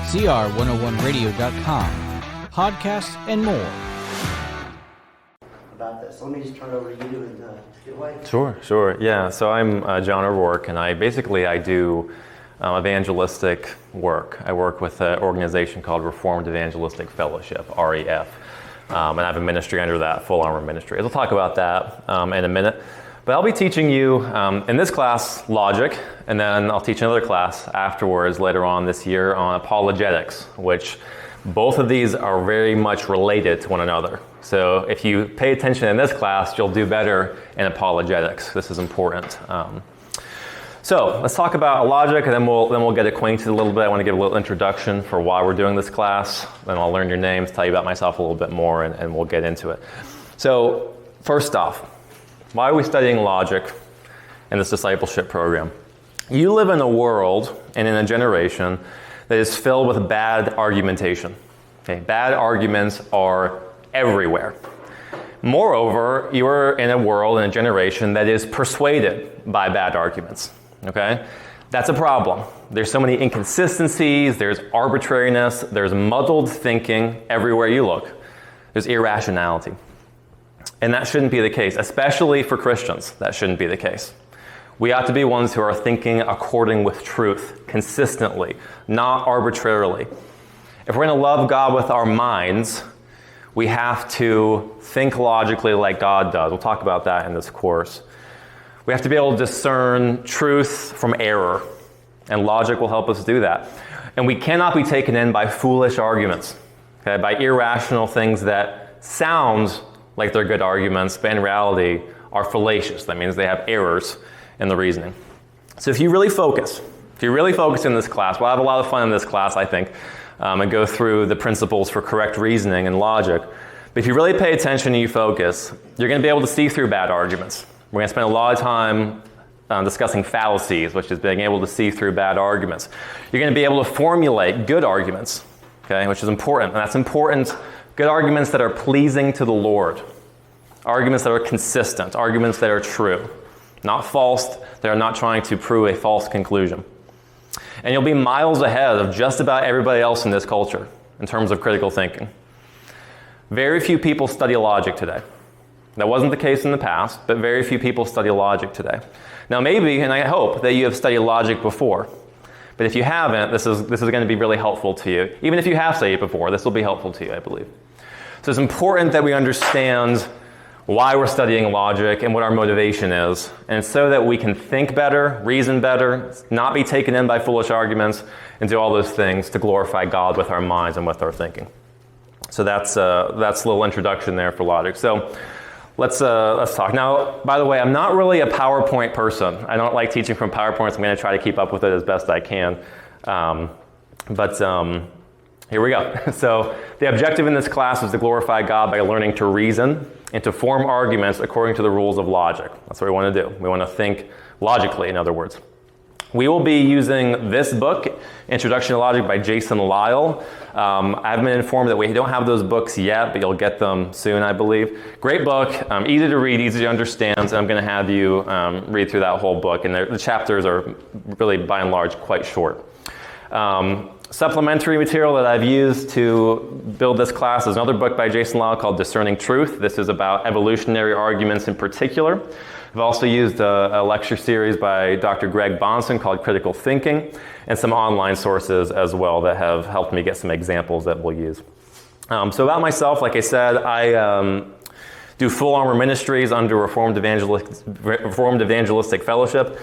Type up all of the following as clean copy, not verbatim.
CR101radio.com, podcasts, and more. About this. Let me just turn it over to you and get away. Sure. Yeah, so I'm John O'Rourke, and I do evangelistic work. I work with an organization called Reformed Evangelistic Fellowship, REF, and I have a ministry under that, Full Armour Ministries. I'll talk about that in a minute. But I'll be teaching you, in this class, logic, and then I'll teach another class afterwards later on this year on apologetics, which both of these are very much related to one another. So if you pay attention in this class, you'll do better in apologetics. This is important. So let's talk about logic, and then we'll get acquainted a little bit. I want to give a little introduction for why we're doing this class. Then I'll learn your names, tell you about myself a little bit more, and we'll get into it. So first off, why are we studying logic in this discipleship program? You live in a world and in a generation that is filled with bad argumentation. Okay? Bad arguments are everywhere. Moreover, you are in a world and a generation that is persuaded by bad arguments. Okay? That's a problem. There's so many inconsistencies, there's arbitrariness, there's muddled thinking everywhere you look. There's irrationality. And that shouldn't be the case, especially for Christians. That shouldn't be the case. We ought to be ones who are thinking according with truth, consistently, not arbitrarily. If we're going to love God with our minds, we have to think logically like God does. We'll talk about that in this course. We have to be able to discern truth from error, and logic will help us do that. And we cannot be taken in by foolish arguments, okay, by irrational things that sound like they're good arguments, but in reality are fallacious. That means they have errors in the reasoning. So if you really focus in this class, we'll have a lot of fun in this class, I think, and go through the principles for correct reasoning and logic. But if you really pay attention and you focus, you're going to be able to see through bad arguments. We're going to spend a lot of time discussing fallacies, which is being able to see through bad arguments. You're going to be able to formulate good arguments, okay, which is important. And that's important. Good arguments that are pleasing to the Lord. Arguments that are consistent. Arguments that are true. Not false. They are not trying to prove a false conclusion. And you'll be miles ahead of just about everybody else in this culture in terms of critical thinking. Very few people study logic today. That wasn't the case in the past, but very few people study logic today. Now maybe, and I hope, that you have studied logic before. But if you haven't, this is going to be really helpful to you. Even if you have studied it before, this will be helpful to you, I believe. So it's important that we understand why we're studying logic and what our motivation is, and so that we can think better, reason better, not be taken in by foolish arguments, and do all those things to glorify God with our minds and with our thinking. So that's a little introduction there for logic. So let's talk. Now, by the way, I'm not really a PowerPoint person. I don't like teaching from PowerPoint, so I'm going to try to keep up with it as best I can. Here we go. So the objective in this class is to glorify God by learning to reason and to form arguments according to the rules of logic. That's what we want to do. We want to think logically, in other words. We will be using this book, Introduction to Logic by Jason Lisle. I've been informed that we don't have those books yet, but you'll get them soon, I believe. Great book, easy to read, easy to understand, and I'm going to have you read through that whole book. And the chapters are really, by and large, quite short. Supplementary material that I've used to build this class is another book by Jason Lisle called Discerning Truth. This is about evolutionary arguments in particular. I've also used a lecture series by Dr. Greg Bahnsen called Critical Thinking, and some online sources as well that have helped me get some examples that we'll use. So about myself, like I said, I do Full Armour Ministries under Reformed Evangelistic Fellowship.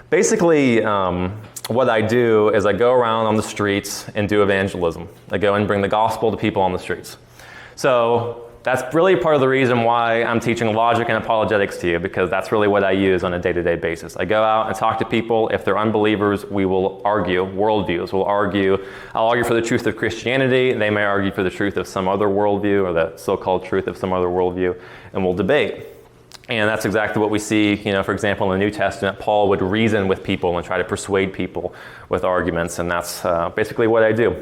Basically, what I do is I go around on the streets and do evangelism. I go and bring the gospel to people on the streets. So that's really part of the reason why I'm teaching logic and apologetics to you, because that's really what I use on a day-to-day basis. I go out and talk to people. If they're unbelievers, we will argue worldviews. I'll argue for the truth of Christianity. They may argue for the truth of some other worldview, or the so-called truth of some other worldview, and we'll debate. And that's exactly what we see, for example, in the New Testament. Paul would reason with people and try to persuade people with arguments, and that's basically what I do.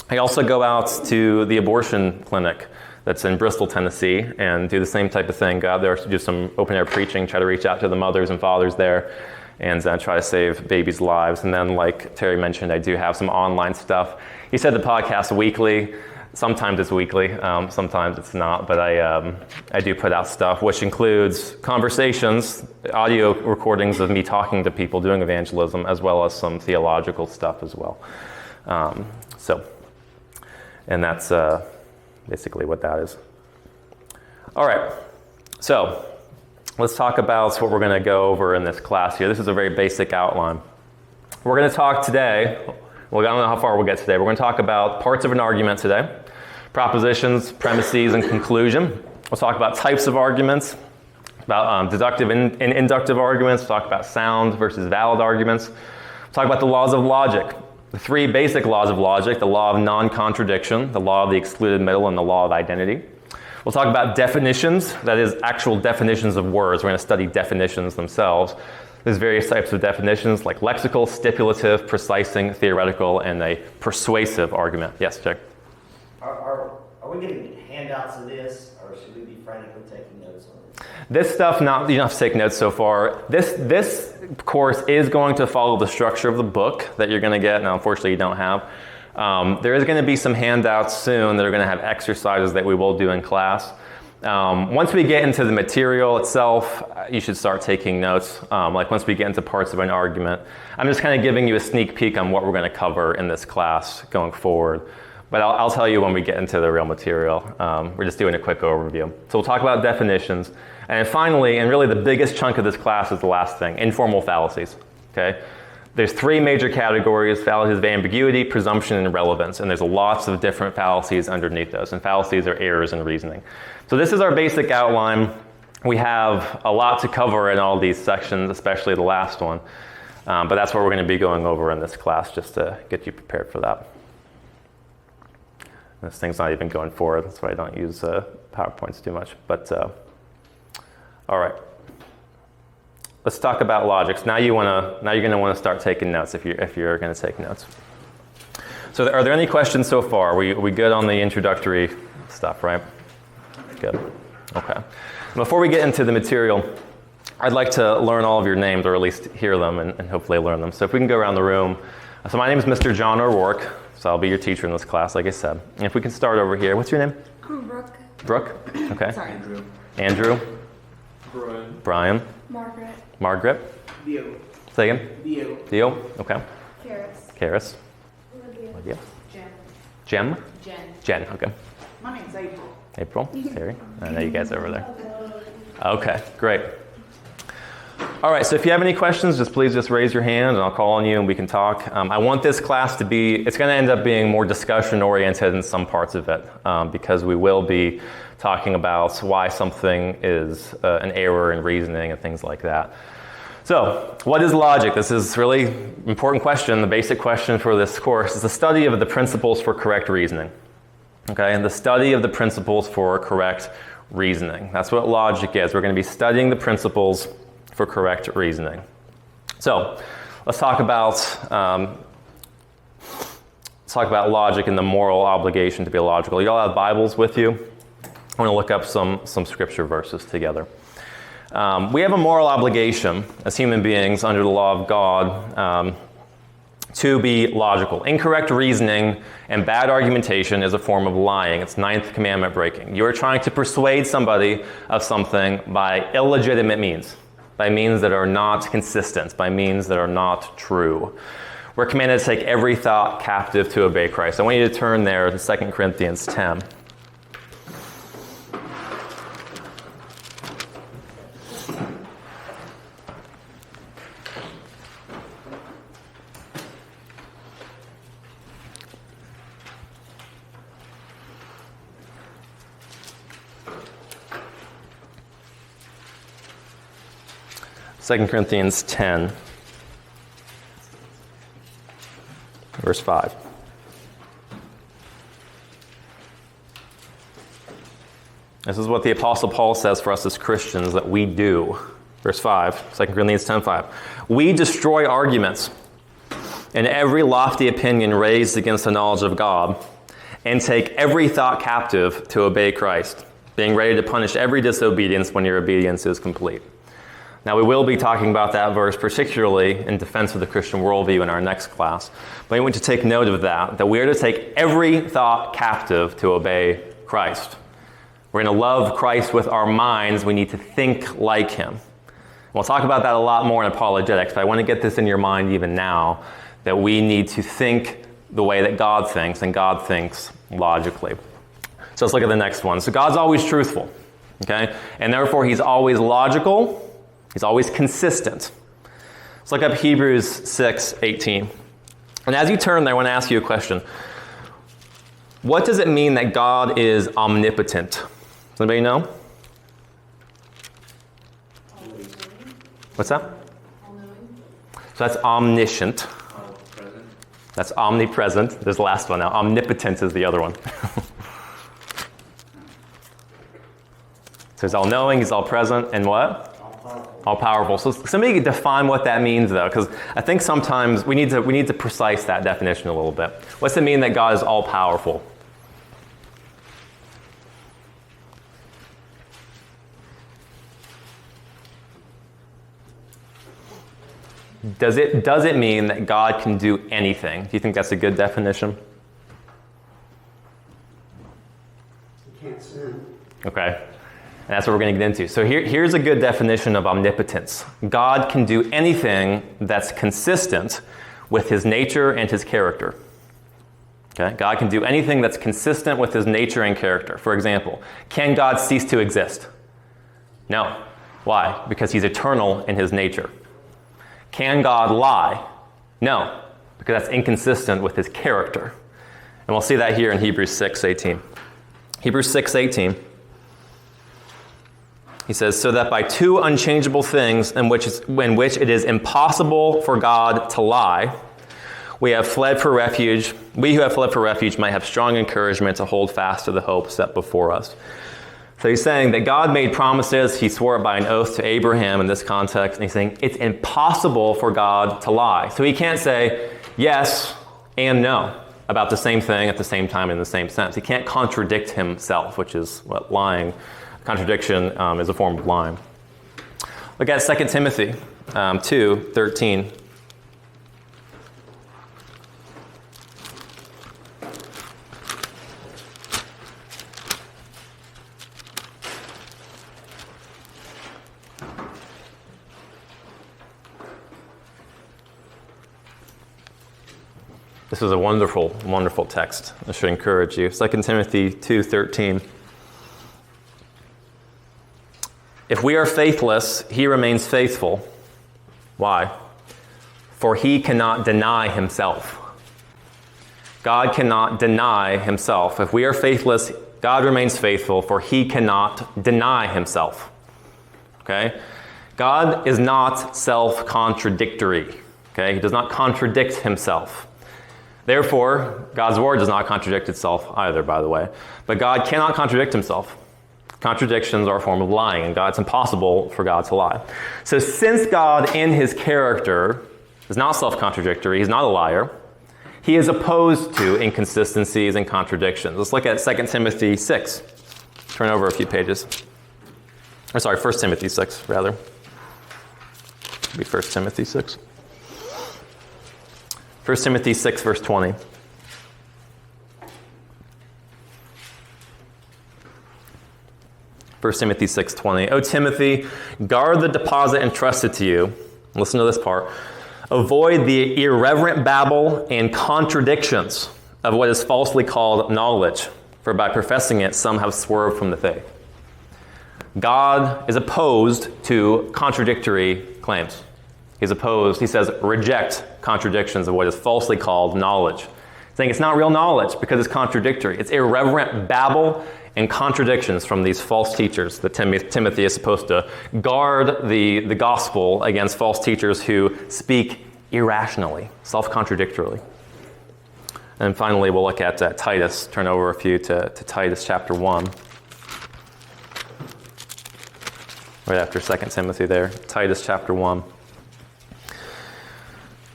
I also go out to the abortion clinic that's in Bristol, Tennessee, and do the same type of thing. Go out there to do some open-air preaching, try to reach out to the mothers and fathers there, and try to save babies' lives. And then, like Terry mentioned, I do have some online stuff. He said the podcast weekly. Sometimes it's weekly, sometimes it's not, but I do put out stuff, which includes conversations, audio recordings of me talking to people doing evangelism, as well as some theological stuff as well. And that's basically what that is. All right, so let's talk about what we're going to go over in this class here. This is a very basic outline. We're going to talk today, well, I don't know how far we'll get today. We're going to talk about parts of an argument today, propositions, premises, and conclusion. We'll talk about types of arguments, about deductive and inductive arguments. We'll talk about sound versus valid arguments. We'll talk about the laws of logic, the three basic laws of logic, the law of non-contradiction, the law of the excluded middle, and the law of identity. We'll talk about definitions, that is, actual definitions of words. We're going to study definitions themselves. There's various types of definitions, like lexical, stipulative, precising, theoretical, and a persuasive argument. Yes, Jake? Are we getting handouts of this, or should we be frantically taking notes on this? This stuff, you don't have to take notes so far. This course is going to follow the structure of the book that you're going to get. Now, unfortunately, you don't have. There is going to be some handouts soon that are going to have exercises that we will do in class. Once we get into the material itself, you should start taking notes. Like once we get into parts of an argument, I'm just kind of giving you a sneak peek on what we're going to cover in this class going forward. But I'll tell you when we get into the real material. We're just doing a quick overview. So we'll talk about definitions. And finally, and really the biggest chunk of this class is the last thing, informal fallacies. Okay? There's three major categories: fallacies of ambiguity, presumption, and relevance. And there's lots of different fallacies underneath those. And fallacies are errors in reasoning. So this is our basic outline. We have a lot to cover in all these sections, especially the last one. But that's what we're going to be going over in this class, just to get you prepared for that. This thing's not even going forward. That's why I don't use PowerPoints too much. But all right. Let's talk about logics. Now you're going to want to start taking notes if you're going to take notes. So are there any questions so far? We good on the introductory stuff, right? Good. Okay. Before we get into the material, I'd like to learn all of your names, or at least hear them and hopefully learn them. So if we can go around the room. So my name is Mr. John O'Rourke. So I'll be your teacher in this class, like I said. And if we can start over here. What's your name? Brooke. Brooke? Okay. Sorry. Andrew? Brian? Margaret? Dio. Say again? Dio? Okay. Karis? Olivia? Jem? Jen, okay. My name's April. April? Terry? I know you guys are over there. Okay, great. All right, so if you have any questions, please raise your hand and I'll call on you and we can talk. I want this class to be, it's going to end up being more discussion oriented in some parts of it, because we will be talking about why something is an error in reasoning and things like that. So, what is logic? This is a really important question. The basic question for this course is the study of the principles for correct reasoning. Okay, and the study of the principles for correct reasoning. That's what logic is. We're going to be studying the principles for correct reasoning. So, let's talk about logic and the moral obligation to be logical. You all have Bibles with you? I want to look up some scripture verses together. We have a moral obligation as human beings under the law of God to be logical. Incorrect reasoning and bad argumentation is a form of lying. It's ninth commandment breaking. You are trying to persuade somebody of something by illegitimate means, by means that are not consistent, by means that are not true. We're commanded to take every thought captive to obey Christ. I want you to turn there to 2 Corinthians 10. Second Corinthians 10, verse 5. This is what the Apostle Paul says for us as Christians that we do. Verse 5, 2 Corinthians 10:5. We destroy arguments and every lofty opinion raised against the knowledge of God, and take every thought captive to obey Christ, being ready to punish every disobedience when your obedience is complete. Now, we will be talking about that verse particularly in defense of the Christian worldview in our next class. But I want you to take note of that we are to take every thought captive to obey Christ. We're going to love Christ with our minds. We need to think like him. We'll talk about that a lot more in apologetics, but I want to get this in your mind even now, that we need to think the way that God thinks, and God thinks logically. So let's look at the next one. So God's always truthful, okay? And therefore, he's always logical. He's always consistent. Let's look up Hebrews 6:18. And as you turn there, I want to ask you a question. What does it mean that God is omnipotent? Does anybody know? What's that? So that's omniscient. That's omnipresent. There's the last one now. Omnipotent is the other one. So he's all-knowing, he's all-present, and what? All-powerful. So somebody could define what that means, though, because I think sometimes we need to precise that definition a little bit. What's it mean that God is all-powerful? Does it mean that God can do anything? Do you think that's a good definition? He can't sin. Okay. And that's what we're going to get into. So here's a good definition of omnipotence. God can do anything that's consistent with his nature and his character. Okay? God can do anything that's consistent with his nature and character. For example, can God cease to exist? No. Why? Because he's eternal in his nature. Can God lie? No, because that's inconsistent with his character. And we'll see that here in Hebrews 6:18. Hebrews 6:18. He says, so that by two unchangeable things in which it is impossible for God to lie, we who have fled for refuge might have strong encouragement to hold fast to the hope set before us. So he's saying that God made promises. He swore it by an oath to Abraham in this context. And he's saying it's impossible for God to lie. So he can't say yes and no about the same thing at the same time in the same sense. He can't contradict himself, which is what lying, contradiction is a form of lying. Look at 2 Timothy 2:13. This is a wonderful, wonderful text. This should encourage you. 2 Timothy 2:13. If we are faithless, he remains faithful. Why? For he cannot deny himself. God cannot deny himself. If we are faithless, God remains faithful, for he cannot deny himself. Okay? God is not self-contradictory. Okay? He does not contradict himself. Therefore, God's word does not contradict itself either, by the way. But God cannot contradict himself. Contradictions are a form of lying, and it's impossible for God to lie. So since God in his character is not self-contradictory, he's not a liar, he is opposed to inconsistencies and contradictions. Let's look at 2 Timothy 6. Turn over a few pages. 1 Timothy 6, rather. It'll be 1 Timothy 6. 1 Timothy 6, verse 20. First Timothy 6:20. O Timothy, guard the deposit entrusted to you. Listen to this part. Avoid the irreverent babble and contradictions of what is falsely called knowledge, for by professing it, some have swerved from the faith. God is opposed to contradictory claims. He says, reject contradictions of what is falsely called knowledge. Saying it's not real knowledge because it's contradictory. It's irreverent babble and contradictions from these false teachers that Timothy is supposed to guard the gospel against false teachers who speak irrationally, self-contradictorily. And finally, we'll look at Titus. Turn over a few to Titus chapter 1. Right after 2 Timothy there. Titus chapter 1.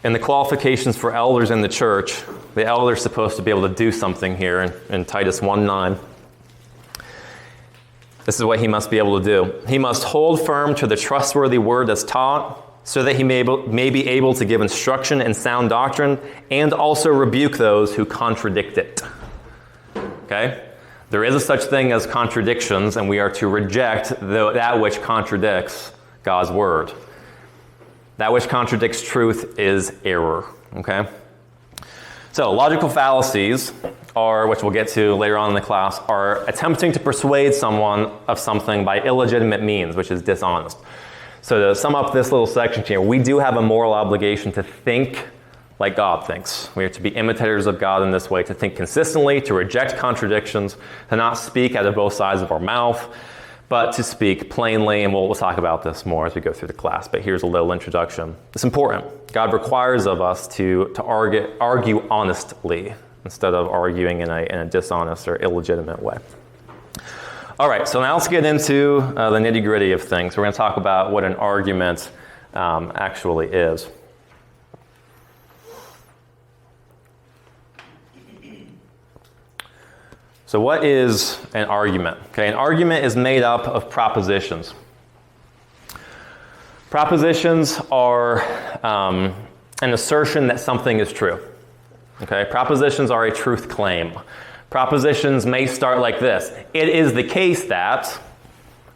And the qualifications for elders in the church, the elder's supposed to be able to do something here in Titus 1:9. This is what he must be able to do. He must hold firm to the trustworthy word as taught, so that he may be able to give instruction in sound doctrine and also rebuke those who contradict it. Okay? There is a such thing as contradictions, and we are to reject that which contradicts God's word. That which contradicts truth is error. Okay? So, logical fallacies are, which we'll get to later on in the class, are attempting to persuade someone of something by illegitimate means, which is dishonest. So to sum up this little section here, we do have a moral obligation to think like God thinks. We are to be imitators of God in this way, to think consistently, to reject contradictions, to not speak out of both sides of our mouth, but to speak plainly, and we'll talk about this more as we go through the class, but here's a little introduction. It's important. God requires of us to argue honestly instead of arguing in a dishonest or illegitimate way. All right, so now let's get into the nitty-gritty of things. We're going to talk about what an argument actually is. So what is an argument? Okay, an argument is made up of propositions. Propositions are an assertion that something is true. Okay, propositions are a truth claim. Propositions may start like this. It is the case that,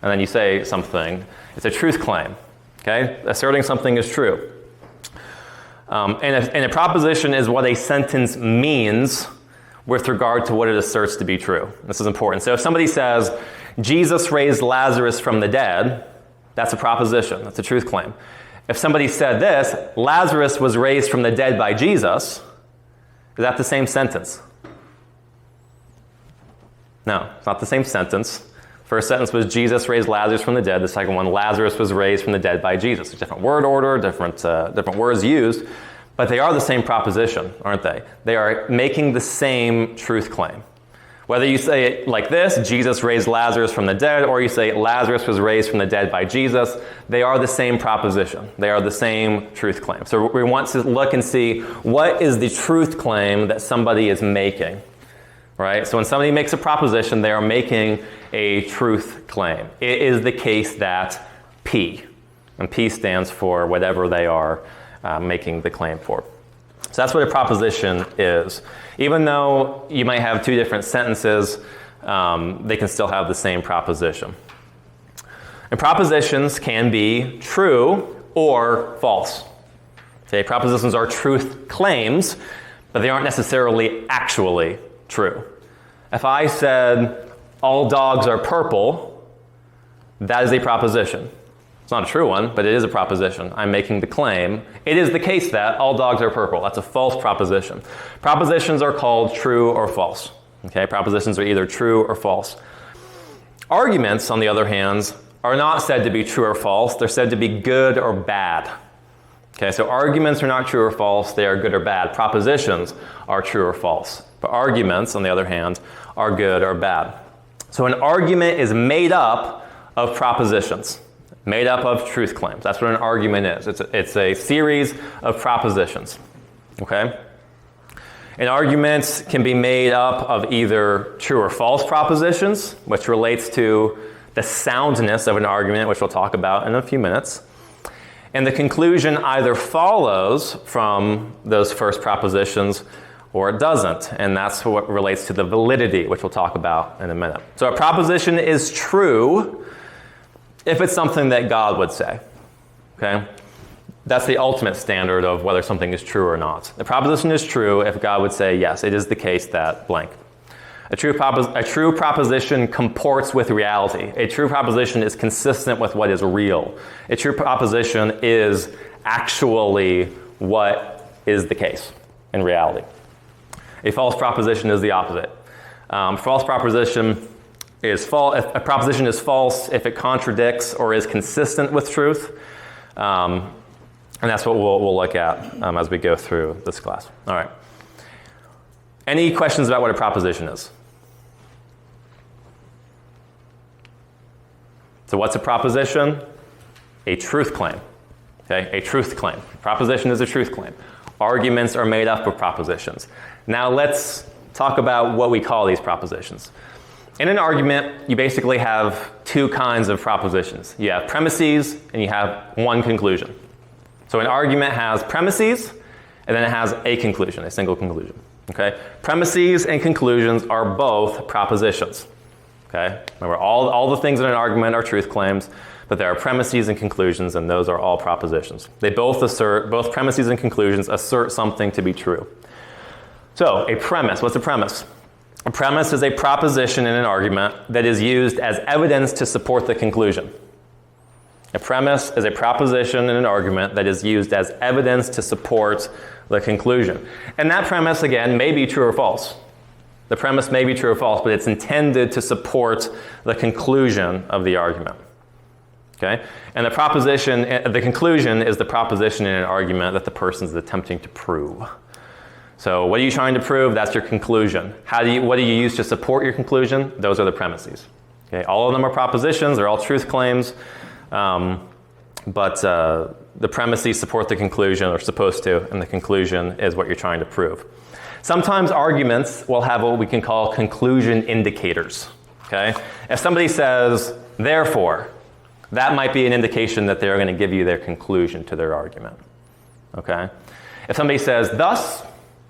and then you say something. It's a truth claim. Okay, asserting something is true. And a proposition is what a sentence means with regard to what it asserts to be true. This is important. So if somebody says, Jesus raised Lazarus from the dead, that's a proposition. That's a truth claim. If somebody said this, Lazarus was raised from the dead by Jesus, is that the same sentence? No, it's not the same sentence. First sentence was Jesus raised Lazarus from the dead. The second one, Lazarus was raised from the dead by Jesus. Different word order, different words used, but they are the same proposition, aren't they? They are making the same truth claim. Whether you say it like this, Jesus raised Lazarus from the dead, or you say Lazarus was raised from the dead by Jesus, they are the same proposition. They are the same truth claim. So we want to look and see what is the truth claim that somebody is making. Right? So when somebody makes a proposition, they are making a truth claim. It is the case that P, and P stands for whatever they are making the claim for. So that's what a proposition is. Even though you might have two different sentences, they can still have the same proposition. And propositions can be true or false. Okay, propositions are truth claims, but they aren't necessarily actually true. If I said, all dogs are purple, that is a proposition. It's not a true one, but it is a proposition. I'm making the claim. It is the case that all dogs are purple. That's a false proposition. Propositions are called true or false. Okay, propositions are either true or false. Arguments, on the other hand, are not said to be true or false. They're said to be good or bad. Okay, so arguments are not true or false. They are good or bad. Propositions are true or false. But arguments, on the other hand, are good or bad. So an argument is made up of propositions, made up of truth claims. That's what an argument is. It's a series of propositions. Okay? An argument can be made up of either true or false propositions, which relates to the soundness of an argument, which we'll talk about in a few minutes. And the conclusion either follows from those first propositions or it doesn't. And that's what relates to the validity, which we'll talk about in a minute. So a proposition is true if it's something that God would say. Okay? That's the ultimate standard of whether something is true or not. The proposition is true if God would say, yes, it is the case that blank. A true proposition comports with reality. A true proposition is consistent with what is real. A true proposition is actually what is the case in reality. A false proposition is the opposite. False proposition is false. A proposition is false if it contradicts or is consistent with truth. And that's what we'll look at as we go through this class. All right. Any questions about what a proposition is? So what's a proposition? A truth claim. Okay, a truth claim. Proposition is a truth claim. Arguments are made up of propositions. Now let's talk about what we call these propositions. In an argument, you basically have two kinds of propositions. You have premises and you have one conclusion. So an argument has premises and then it has a conclusion, a single conclusion. Okay? Premises and conclusions are both propositions. Okay? Remember, all the things in an argument are truth claims, but there are premises and conclusions, and those are all propositions. Both premises and conclusions assert something to be true. So, a premise. What's a premise? A premise is a proposition in an argument that is used as evidence to support the conclusion. A premise is a proposition in an argument that is used as evidence to support the conclusion. And that premise, again, may be true or false. The premise may be true or false, but it's intended to support the conclusion of the argument. Okay? And the conclusion is the proposition in an argument that the person is attempting to prove. So what are you trying to prove? That's your conclusion. What do you use to support your conclusion? Those are the premises. Okay? All of them are propositions. They're all truth claims. But the premises support the conclusion, or supposed to, and the conclusion is what you're trying to prove. Sometimes arguments will have what we can call conclusion indicators. Okay? If somebody says, therefore, that might be an indication that they're going to give you their conclusion to their argument. Okay? If somebody says, thus,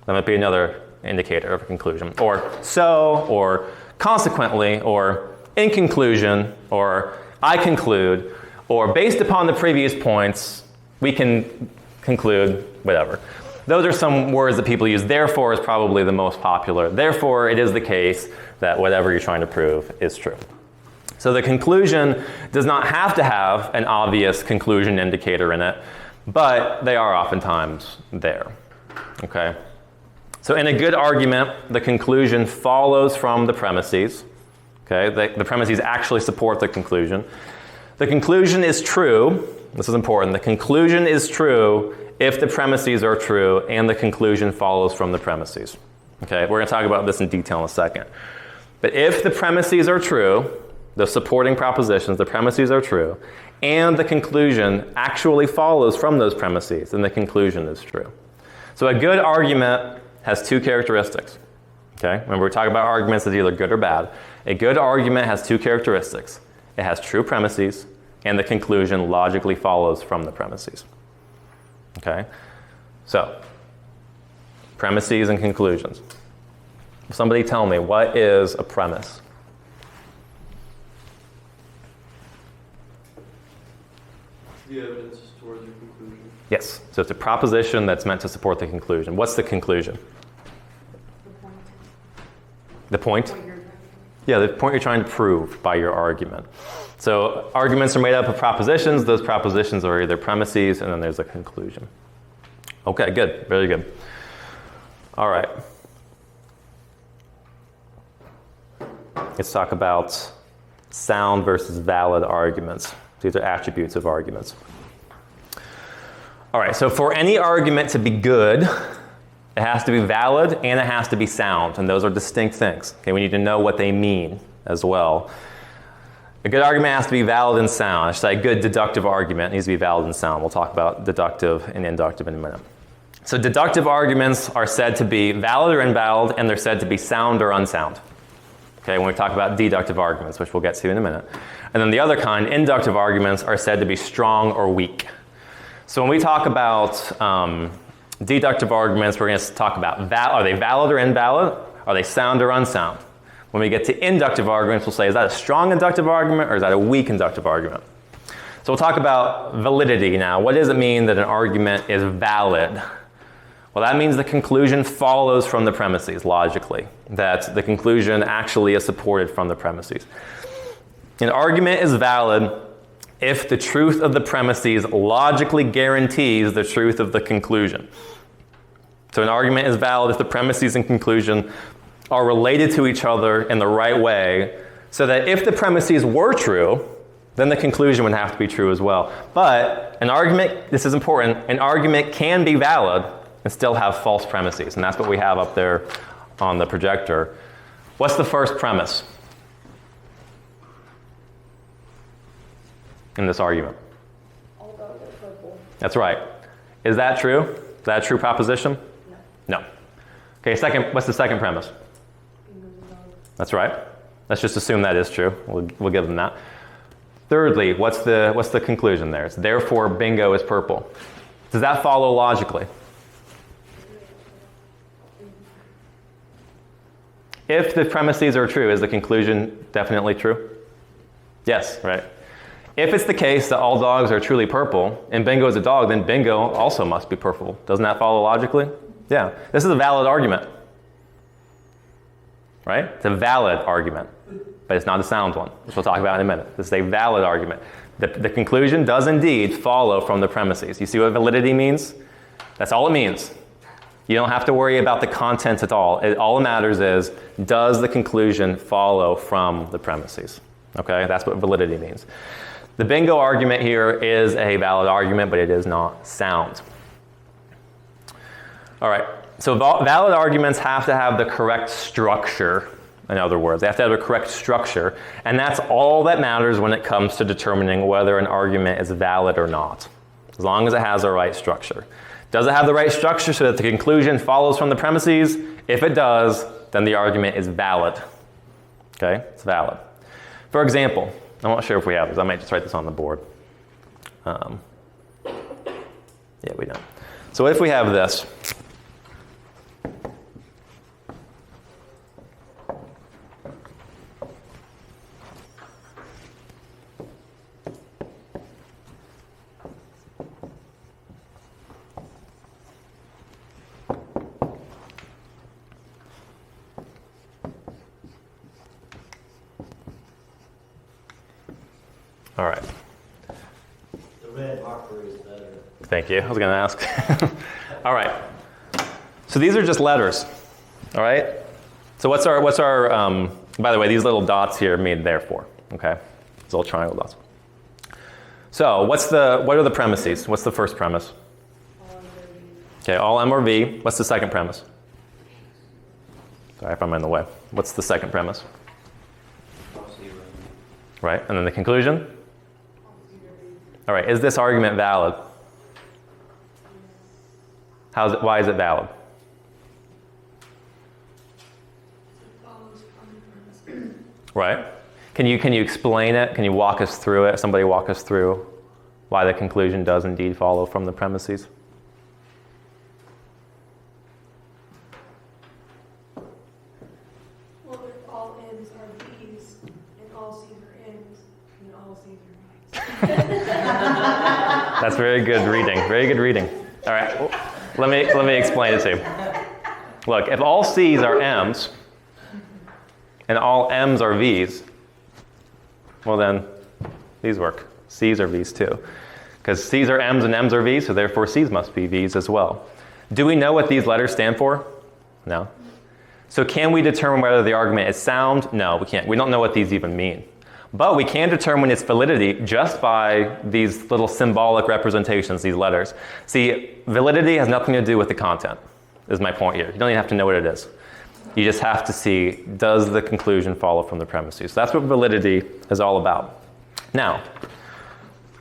that might be another indicator of a conclusion. Or so, or consequently, or in conclusion, or I conclude, or based upon the previous points, we can conclude whatever. Those are some words that people use. Therefore is probably the most popular. Therefore, it is the case that whatever you're trying to prove is true. So the conclusion does not have to have an obvious conclusion indicator in it, but they are oftentimes there. Okay? So in a good argument, the conclusion follows from the premises. Okay? The premises actually support the conclusion. The conclusion is true. This is important. The conclusion is true if the premises are true and the conclusion follows from the premises. Okay? We're going to talk about this in detail in a second. But if the premises are true, the supporting propositions, the premises are true, and the conclusion actually follows from those premises, then the conclusion is true. So a good argument has two characteristics. Okay? Remember, we're talking about arguments that are either good or bad. A good argument has two characteristics. It has true premises, and the conclusion logically follows from the premises. Okay? So, premises and conclusions. Somebody tell me, what is a premise? The evidence towards your conclusion. Yes. So it's a proposition that's meant to support the conclusion. What's the conclusion? The point? Yeah, the point you're trying to prove by your argument. So arguments are made up of propositions. Those propositions are either premises, and then there's a conclusion. Okay, good. Very good. All right. Let's talk about sound versus valid arguments. These are attributes of arguments. All right, so for any argument to be good, it has to be valid and it has to be sound, and those are distinct things. Okay, we need to know what they mean as well. A good argument has to be valid and sound. I should say a good deductive argument needs to be valid and sound. We'll talk about deductive and inductive in a minute. So deductive arguments are said to be valid or invalid, and they're said to be sound or unsound. Okay, when we talk about deductive arguments, which we'll get to in a minute. And then the other kind, inductive arguments, are said to be strong or weak. So when we talk about deductive arguments, we're going to talk about are they valid or invalid? Are they sound or unsound? When we get to inductive arguments, we'll say, is that a strong inductive argument or is that a weak inductive argument? So we'll talk about validity now. What does it mean that an argument is valid? Well, that means the conclusion follows from the premises, logically. That the conclusion actually is supported from the premises. An argument is valid if the truth of the premises logically guarantees the truth of the conclusion. So an argument is valid if the premises and conclusion are related to each other in the right way, so that if the premises were true, then the conclusion would have to be true as well. But an argument, this is important, an argument can be valid and still have false premises, and that's what we have up there on the projector. What's the first premise in this argument? All dogs are purple. That's right. Is that true? Is that a true proposition? No. No. Okay, what's the second premise? Fingers are dogs. That's right. Let's just assume that is true. We'll give them that. Thirdly, what's the conclusion there? It's therefore bingo is purple. Does that follow logically? If the premises are true, is the conclusion definitely true? Yes, right? If it's the case that all dogs are truly purple, and bingo is a dog, then bingo also must be purple. Doesn't that follow logically? Yeah. This is a valid argument. Right? It's a valid argument, but it's not a sound one, which we'll talk about in a minute. This is a valid argument. The conclusion does indeed follow from the premises. You see what validity means? That's all it means. You don't have to worry about the content at all. All that matters is, does the conclusion follow from the premises? Okay, that's what validity means. The bingo argument here is a valid argument, but it is not sound. All right, so valid arguments have to have the correct structure. In other words, they have to have the correct structure, and that's all that matters when it comes to determining whether an argument is valid or not, as long as it has the right structure. Does it have the right structure so that the conclusion follows from the premises? If it does, then the argument is valid. Okay, it's valid. For example, I'm not sure if we have this. I might just write this on the board. Yeah, we don't. So if we have this. All right. The red marker is better. Thank you. I was going to ask. All right. So these are just letters. All right. So what's our by the way, these little dots here mean therefore. Okay. These little triangle dots. So what are the premises? What's the first premise? Okay, all M or V. What's the second premise? Sorry if I'm in the way. What's the second premise? Right. And then the conclusion? All right, is this argument valid? Why is it valid? Right. Can you explain it? Can you walk us through it? Somebody walk us through why the conclusion does indeed follow from the premises? Well, if all N's are B's, and all C's are N's, then all C's are B's. That's very good reading. Very good reading. All right, let me explain it to you. Look, if all C's are M's and all M's are V's, well then these work. C's are V's too. Because C's are M's and M's are V's, so therefore C's must be V's as well. Do we know what these letters stand for? No. So can we determine whether the argument is sound? No, we can't. We don't know what these even mean. But we can determine its validity just by these little symbolic representations, these letters. See, validity has nothing to do with the content, is my point here. You don't even have to know what it is. You just have to see, does the conclusion follow from the premises? So that's what validity is all about. Now,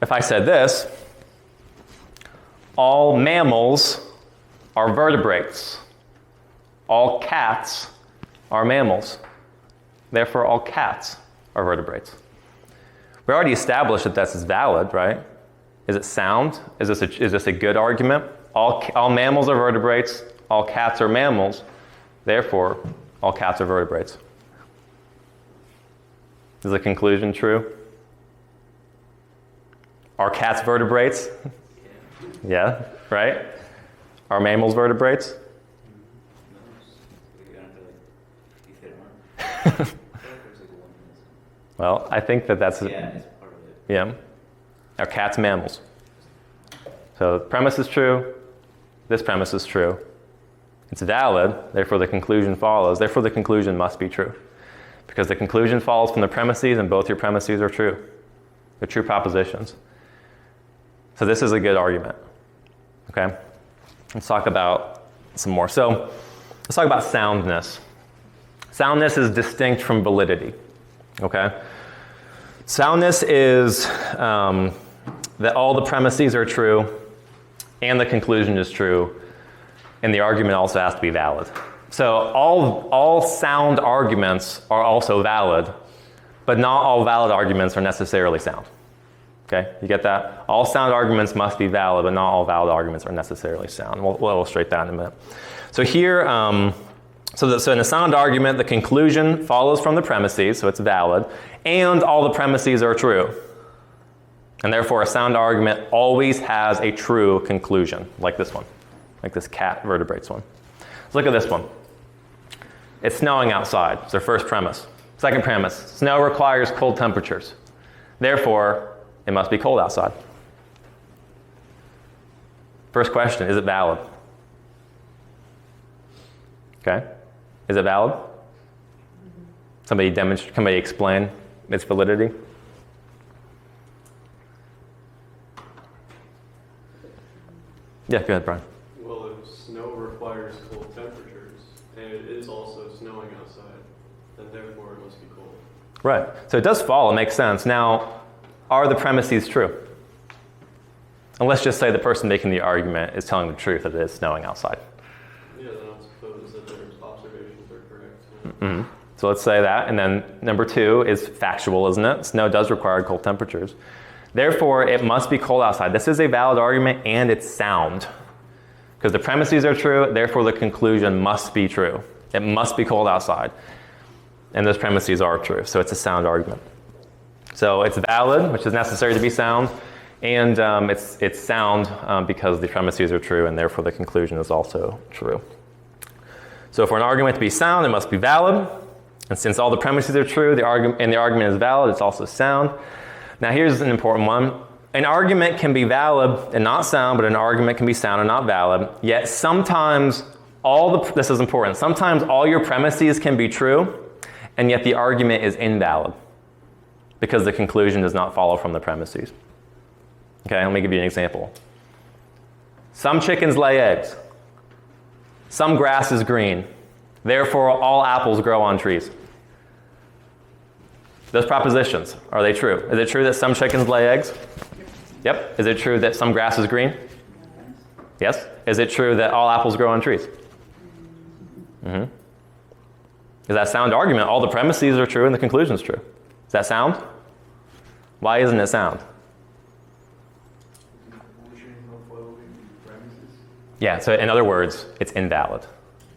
if I said this, all mammals are vertebrates. All cats are mammals. Therefore, all cats are vertebrates. We already established that this is valid, right? Is it sound? Is this a good argument? All mammals are vertebrates. All cats are mammals. Therefore, all cats are vertebrates. Is the conclusion true? Are cats vertebrates? Yeah, right? Are mammals vertebrates? Well, I think that's... Yeah, it's part of it. Yeah. Are cats mammals? So the premise is true. This premise is true. It's valid, therefore the conclusion follows. Therefore the conclusion must be true. Because the conclusion follows from the premises, and both your premises are true. They're true propositions. So this is a good argument. Okay? Let's talk about some more. So let's talk about soundness. Soundness is distinct from validity. Okay? Soundness is that all the premises are true and the conclusion is true, and the argument also has to be valid. So all sound arguments are also valid, but not all valid arguments are necessarily sound. Okay, you get that? All sound arguments must be valid, but not all valid arguments are necessarily sound. We'll illustrate that in a minute. So here, so in a sound argument, the conclusion follows from the premises, so it's valid, and all the premises are true. And therefore, a sound argument always has a true conclusion, like this one, like this cat vertebrates one. Let's look at this one. It's snowing outside. It's our first premise. Second premise, snow requires cold temperatures. Therefore, it must be cold outside. First question, is it valid? Okay. Is it valid? Somebody explain its validity? Yeah, go ahead, Brian. Well, if snow requires cold temperatures, and it is also snowing outside, then therefore it must be cold. Right. So it does follow, it makes sense. Now, are the premises true? And let's just say the person making the argument is telling the truth that it is snowing outside. Yeah, then I'll suppose that their observations are correct. Mm-hmm. So let's say that. And then number 2 is factual, isn't it? Snow does require cold temperatures. Therefore, it must be cold outside. This is a valid argument, and it's sound. Because the premises are true, therefore the conclusion must be true. It must be cold outside. And those premises are true, so it's a sound argument. So it's valid, which is necessary to be sound, and it's sound because the premises are true, and therefore the conclusion is also true. So for an argument to be sound, it must be valid. And since all the premises are true, the argument is valid, it's also sound. Now here's an important one. An argument can be valid and not sound, but an argument can be sound and not valid. Yet sometimes this is important, sometimes all your premises can be true, and yet the argument is invalid because the conclusion does not follow from the premises. Okay, let me give you an example. Some chickens lay eggs. Some grass is green. Therefore, all apples grow on trees. Those propositions, are they true? Is it true that some chickens lay eggs? Yep. Is it true that some grass is green? Yes. Is it true that all apples grow on trees? Mm-hmm. Is that sound argument? All the premises are true and the conclusion is true. Is that sound? Why isn't it sound? Yeah, so in other words, it's invalid.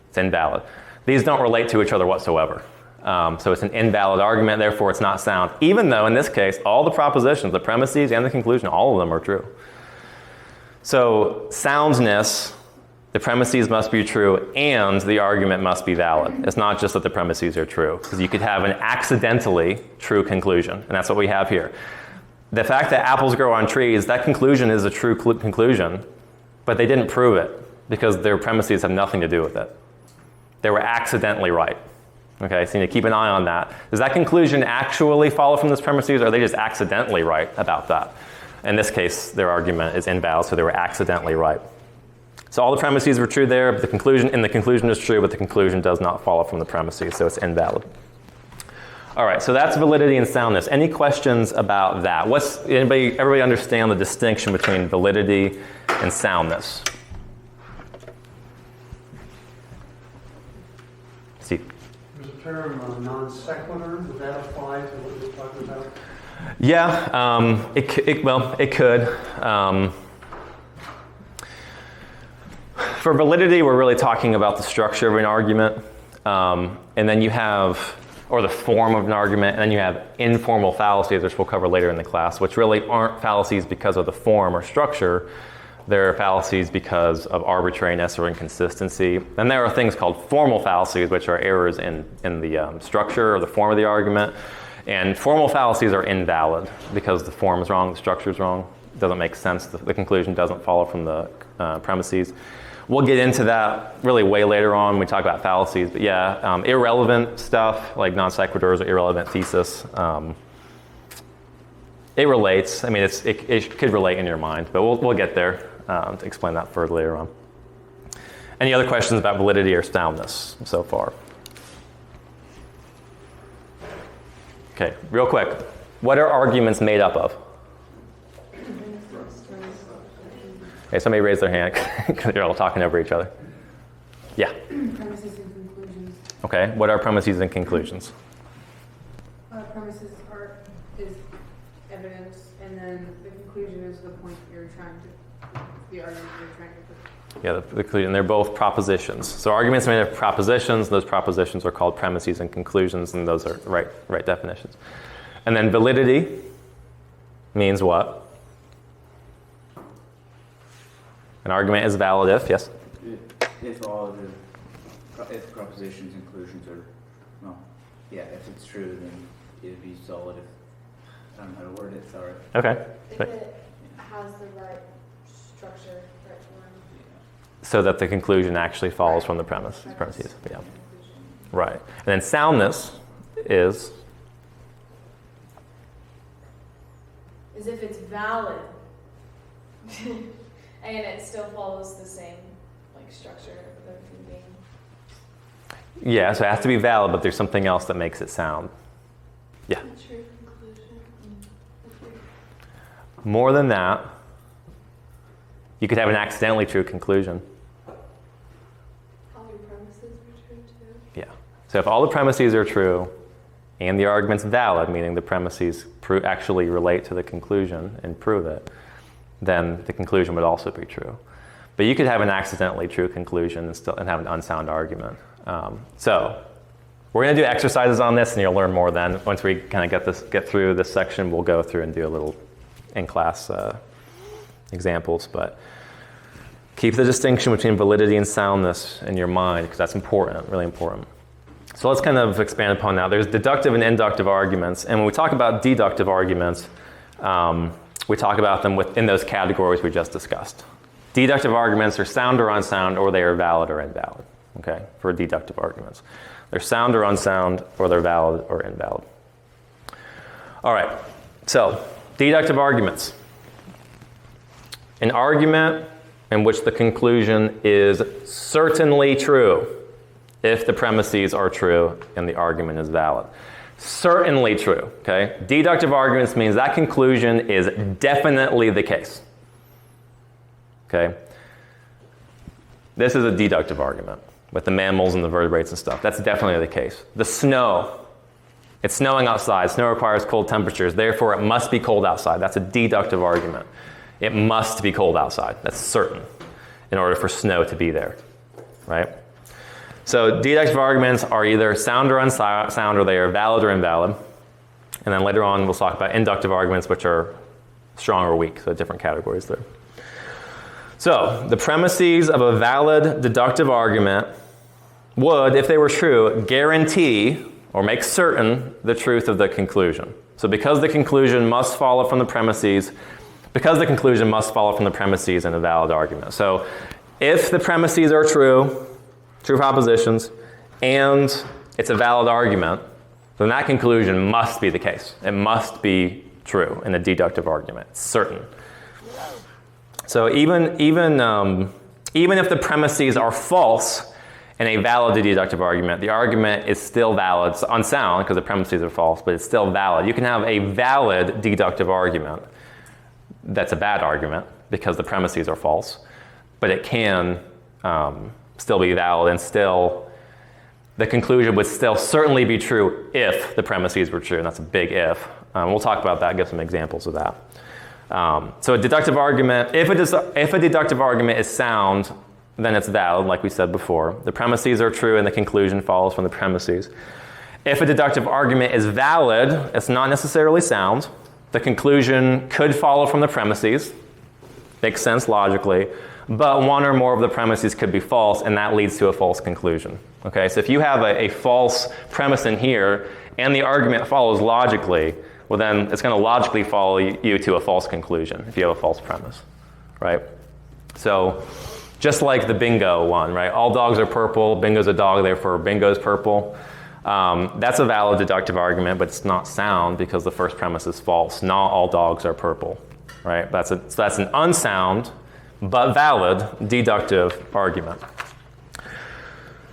It's invalid. These don't relate to each other whatsoever. So it's an invalid argument, therefore it's not sound. Even though in this case, all the propositions, the premises and the conclusion, all of them are true. So soundness, the premises must be true and the argument must be valid. It's not just that the premises are true, because you could have an accidentally true conclusion, and that's what we have here. The fact that apples grow on trees, that conclusion is a true conclusion, but they didn't prove it because their premises have nothing to do with it. They were accidentally right. Okay, so you need to keep an eye on that. Does that conclusion actually follow from those premises, or are they just accidentally right about that? In this case, their argument is invalid, so they were accidentally right. So all the premises were true there, but the conclusion is true, but the conclusion does not follow from the premises, so it's invalid. All right, so that's validity and soundness. Any questions about that? Everybody understand the distinction between validity and soundness? See. There's a term non sequitur. Would that apply to what you're talking about? Yeah, it could. For validity, we're really talking about the structure of an argument, and then you have, or the form of an argument, and then you have informal fallacies, which we'll cover later in the class, which really aren't fallacies because of the form or structure. They're fallacies because of arbitrariness or inconsistency. And there are things called formal fallacies, which are errors in the structure or the form of the argument. And formal fallacies are invalid because the form is wrong, the structure is wrong. It doesn't make sense. The conclusion doesn't follow from the premises. We'll get into that really way later on when we talk about fallacies. But yeah, irrelevant stuff like non sequiturs or irrelevant thesis. It relates. I mean, it could relate in your mind, but we'll get there to explain that further later on. Any other questions about validity or soundness so far? Okay, real quick. What are arguments made up of? Okay, somebody raise their hand because you're all talking over each other. Yeah. Premises and Okay, what are premises and conclusions? Premises is evidence, and then the conclusion is the point you're trying to, the argument you're trying to put. Yeah, the conclusion. They're both propositions. So arguments are made of propositions. Those propositions are called premises and conclusions, and those are right definitions. And then validity means what? An argument is valid if, yes? If all of the propositions, inclusions are, well, yeah, if it's true, then it'd be solid. If I don't know how to word it, sorry. Okay. If it has the right structure, right form. So that the conclusion actually follows from the premises. Yeah. Right. And then soundness is if it's valid and it still follows the same like structure of everything being. yeah, so it has to be valid, but there's something else that makes it sound. Yeah. A true conclusion. More than that, you could have an accidentally true conclusion. All your premises are true too. Yeah. So if all the premises are true and the argument's valid, meaning the premises actually relate to the conclusion and prove it, then the conclusion would also be true. But you could have an accidentally true conclusion and have an unsound argument. So we're going to do exercises on this, and you'll learn more then. Once we kind of get through this section, we'll go through and do a little in-class examples. But keep the distinction between validity and soundness in your mind, because that's important, really important. So let's kind of expand upon that. There's deductive and inductive arguments. And when we talk about deductive arguments, we talk about them within those categories we just discussed. Deductive arguments are sound or unsound, or they are valid or invalid, okay, for deductive arguments. They're sound or unsound, or they're valid or invalid. All right, so deductive arguments. An argument in which the conclusion is certainly true if the premises are true and the argument is valid. Certainly true, okay? Deductive arguments means that conclusion is definitely the case. Okay? This is a deductive argument with the mammals and the vertebrates and stuff. That's definitely the case. The snow. It's snowing outside. Snow requires cold temperatures. Therefore, it must be cold outside. That's a deductive argument. It must be cold outside. That's certain in order for snow to be there, right? So deductive arguments are either sound or unsound, or they are valid or invalid. And then later on, we'll talk about inductive arguments, which are strong or weak, so different categories there. So the premises of a valid deductive argument would, if they were true, guarantee or make certain the truth of the conclusion. So because the conclusion must follow from the premises, in a valid argument. So if the premises are true propositions, and it's a valid argument, then that conclusion must be the case. It must be true in a deductive argument. It's certain. So even if the premises are false in a valid deductive argument, the argument is still valid. It's unsound because the premises are false, but it's still valid. You can have a valid deductive argument that's a bad argument because the premises are false, but it can still be valid, and still the conclusion would still certainly be true if the premises were true, and that's a big if. We'll talk about that, give some examples of that. So a deductive argument, if a deductive argument is sound, then it's valid, like we said before. The premises are true and the conclusion follows from the premises. If a deductive argument is valid, it's not necessarily sound. The conclusion could follow from the premises. Makes sense logically. But one or more of the premises could be false, and that leads to a false conclusion. Okay, so if you have a false premise in here, and the argument follows logically, well then it's going to logically follow you to a false conclusion if you have a false premise, right? So just like the bingo one, right? All dogs are purple, bingo's a dog, therefore bingo's purple. That's a valid deductive argument, but it's not sound because the first premise is false. Not all dogs are purple, right? So that's an unsound but valid deductive argument.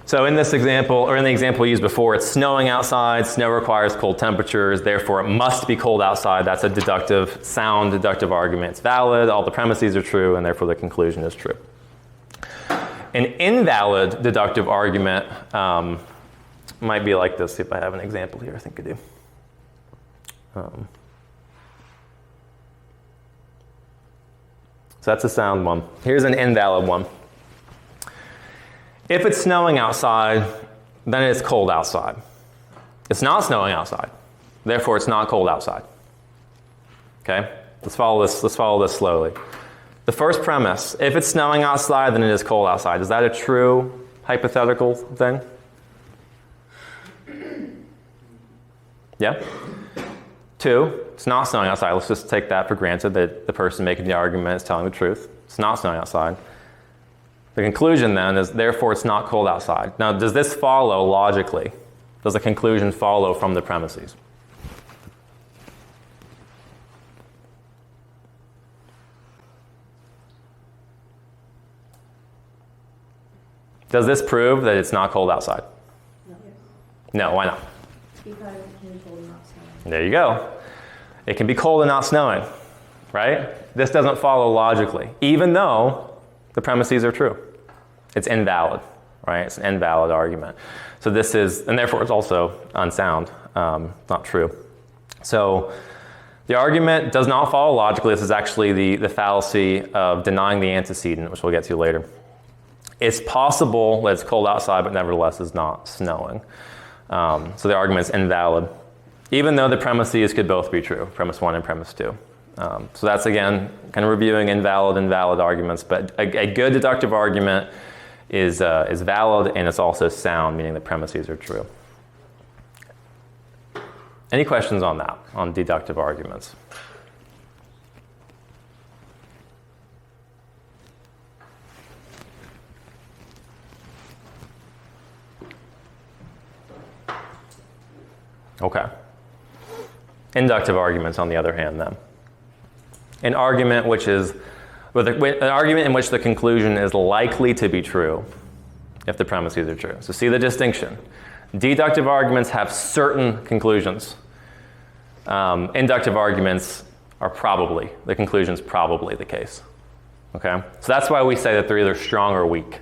So in this example, or in the example we used before, it's snowing outside, snow requires cold temperatures, therefore it must be cold outside. That's a sound deductive argument. It's valid, all the premises are true, and therefore the conclusion is true. An invalid deductive argument might be like this. See if I have an example here. I think I do. So that's a sound one. Here's an invalid one. If it's snowing outside, then it's cold outside. It's not snowing outside. Therefore, it's not cold outside. Okay? Let's follow this slowly. The first premise, if it's snowing outside, then it is cold outside. Is that a true hypothetical thing? Yeah? 2, it's not snowing outside. Let's just take that for granted that the person making the argument is telling the truth. It's not snowing outside. The conclusion then is, therefore, it's not cold outside. Now, does this follow logically? Does the conclusion follow from the premises? Does this prove that it's not cold outside? No, why not? Because it can be cold and not snowing. There you go. It can be cold and not snowing, right? This doesn't follow logically, even though the premises are true. It's invalid, right? It's an invalid argument. So this is, and therefore it's also unsound, not true. So the argument does not follow logically. This is actually the fallacy of denying the antecedent, which we'll get to later. It's possible that it's cold outside, but nevertheless is not snowing. So the argument is invalid, even though the premises could both be true, premise 1 and premise 2. So that's, again, kind of reviewing invalid and valid arguments. But a good deductive argument is valid, and it's also sound, meaning the premises are true. Any questions on that, on deductive arguments? Okay. Inductive arguments, on the other hand, then. An argument in which the conclusion is likely to be true if the premises are true. So see the distinction. Deductive arguments have certain conclusions. Inductive arguments are probably, the conclusion is probably the case. Okay? So that's why we say that they're either strong or weak.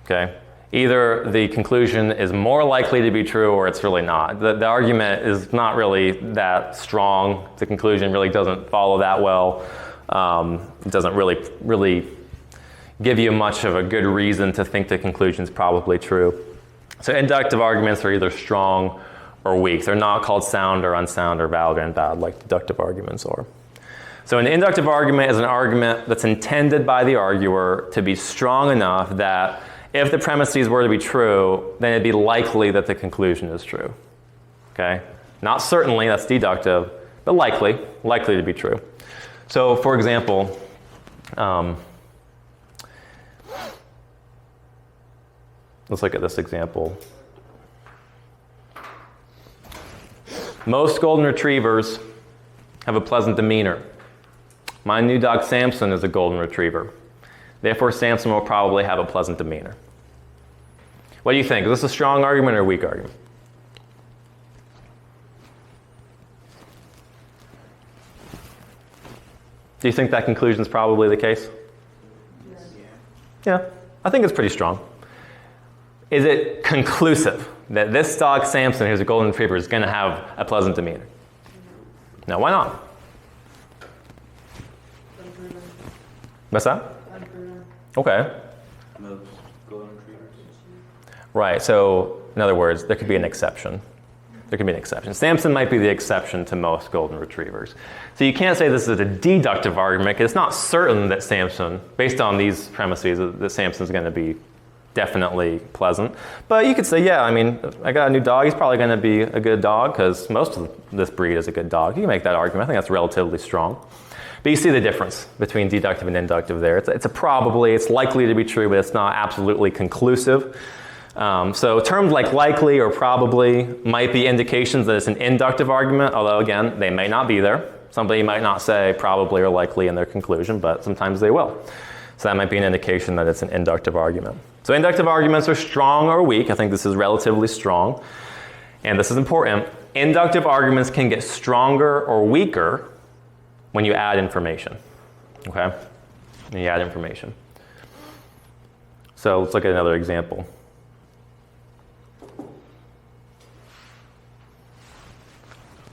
Okay? Either the conclusion is more likely to be true or it's really not. The argument is not really that strong. The conclusion really doesn't follow that well. It doesn't really give you much of a good reason to think the conclusion is probably true. So inductive arguments are either strong or weak. They're not called sound or unsound or valid or invalid like deductive arguments are. So an inductive argument is an argument that's intended by the arguer to be strong enough that if the premises were to be true, then it'd be likely that the conclusion is true. Okay? Not certainly, that's deductive, but likely to be true. So, for example, let's look at this example. Most golden retrievers have a pleasant demeanor. My new dog Samson is a golden retriever. Therefore, Samson will probably have a pleasant demeanor. What do you think? Is this a strong argument or a weak argument? Do you think that conclusion is probably the case? Yeah, I think it's pretty strong. Is it conclusive that this dog Samson, who's a golden retriever, is going to have a pleasant demeanor? No, why not? What's that? Okay. Most golden retrievers. Right, so in other words, there could be an exception. There could be an exception. Samson might be the exception to most golden retrievers. So you can't say this is a deductive argument because it's not certain that Samson, based on these premises, that Samson's going to be definitely pleasant. But you could say, yeah, I mean, I got a new dog. He's probably going to be a good dog because most of this breed is a good dog. You can make that argument. I think that's relatively strong. But you see the difference between deductive and inductive there. It's a probably, it's likely to be true, but it's not absolutely conclusive. So terms like likely or probably might be indications that it's an inductive argument, although again, they may not be there. Somebody might not say probably or likely in their conclusion, but sometimes they will. So that might be an indication that it's an inductive argument. So inductive arguments are strong or weak. I think this is relatively strong. And this is important. Inductive arguments can get stronger or weaker when you add information, okay? When you add information. So let's look at another example.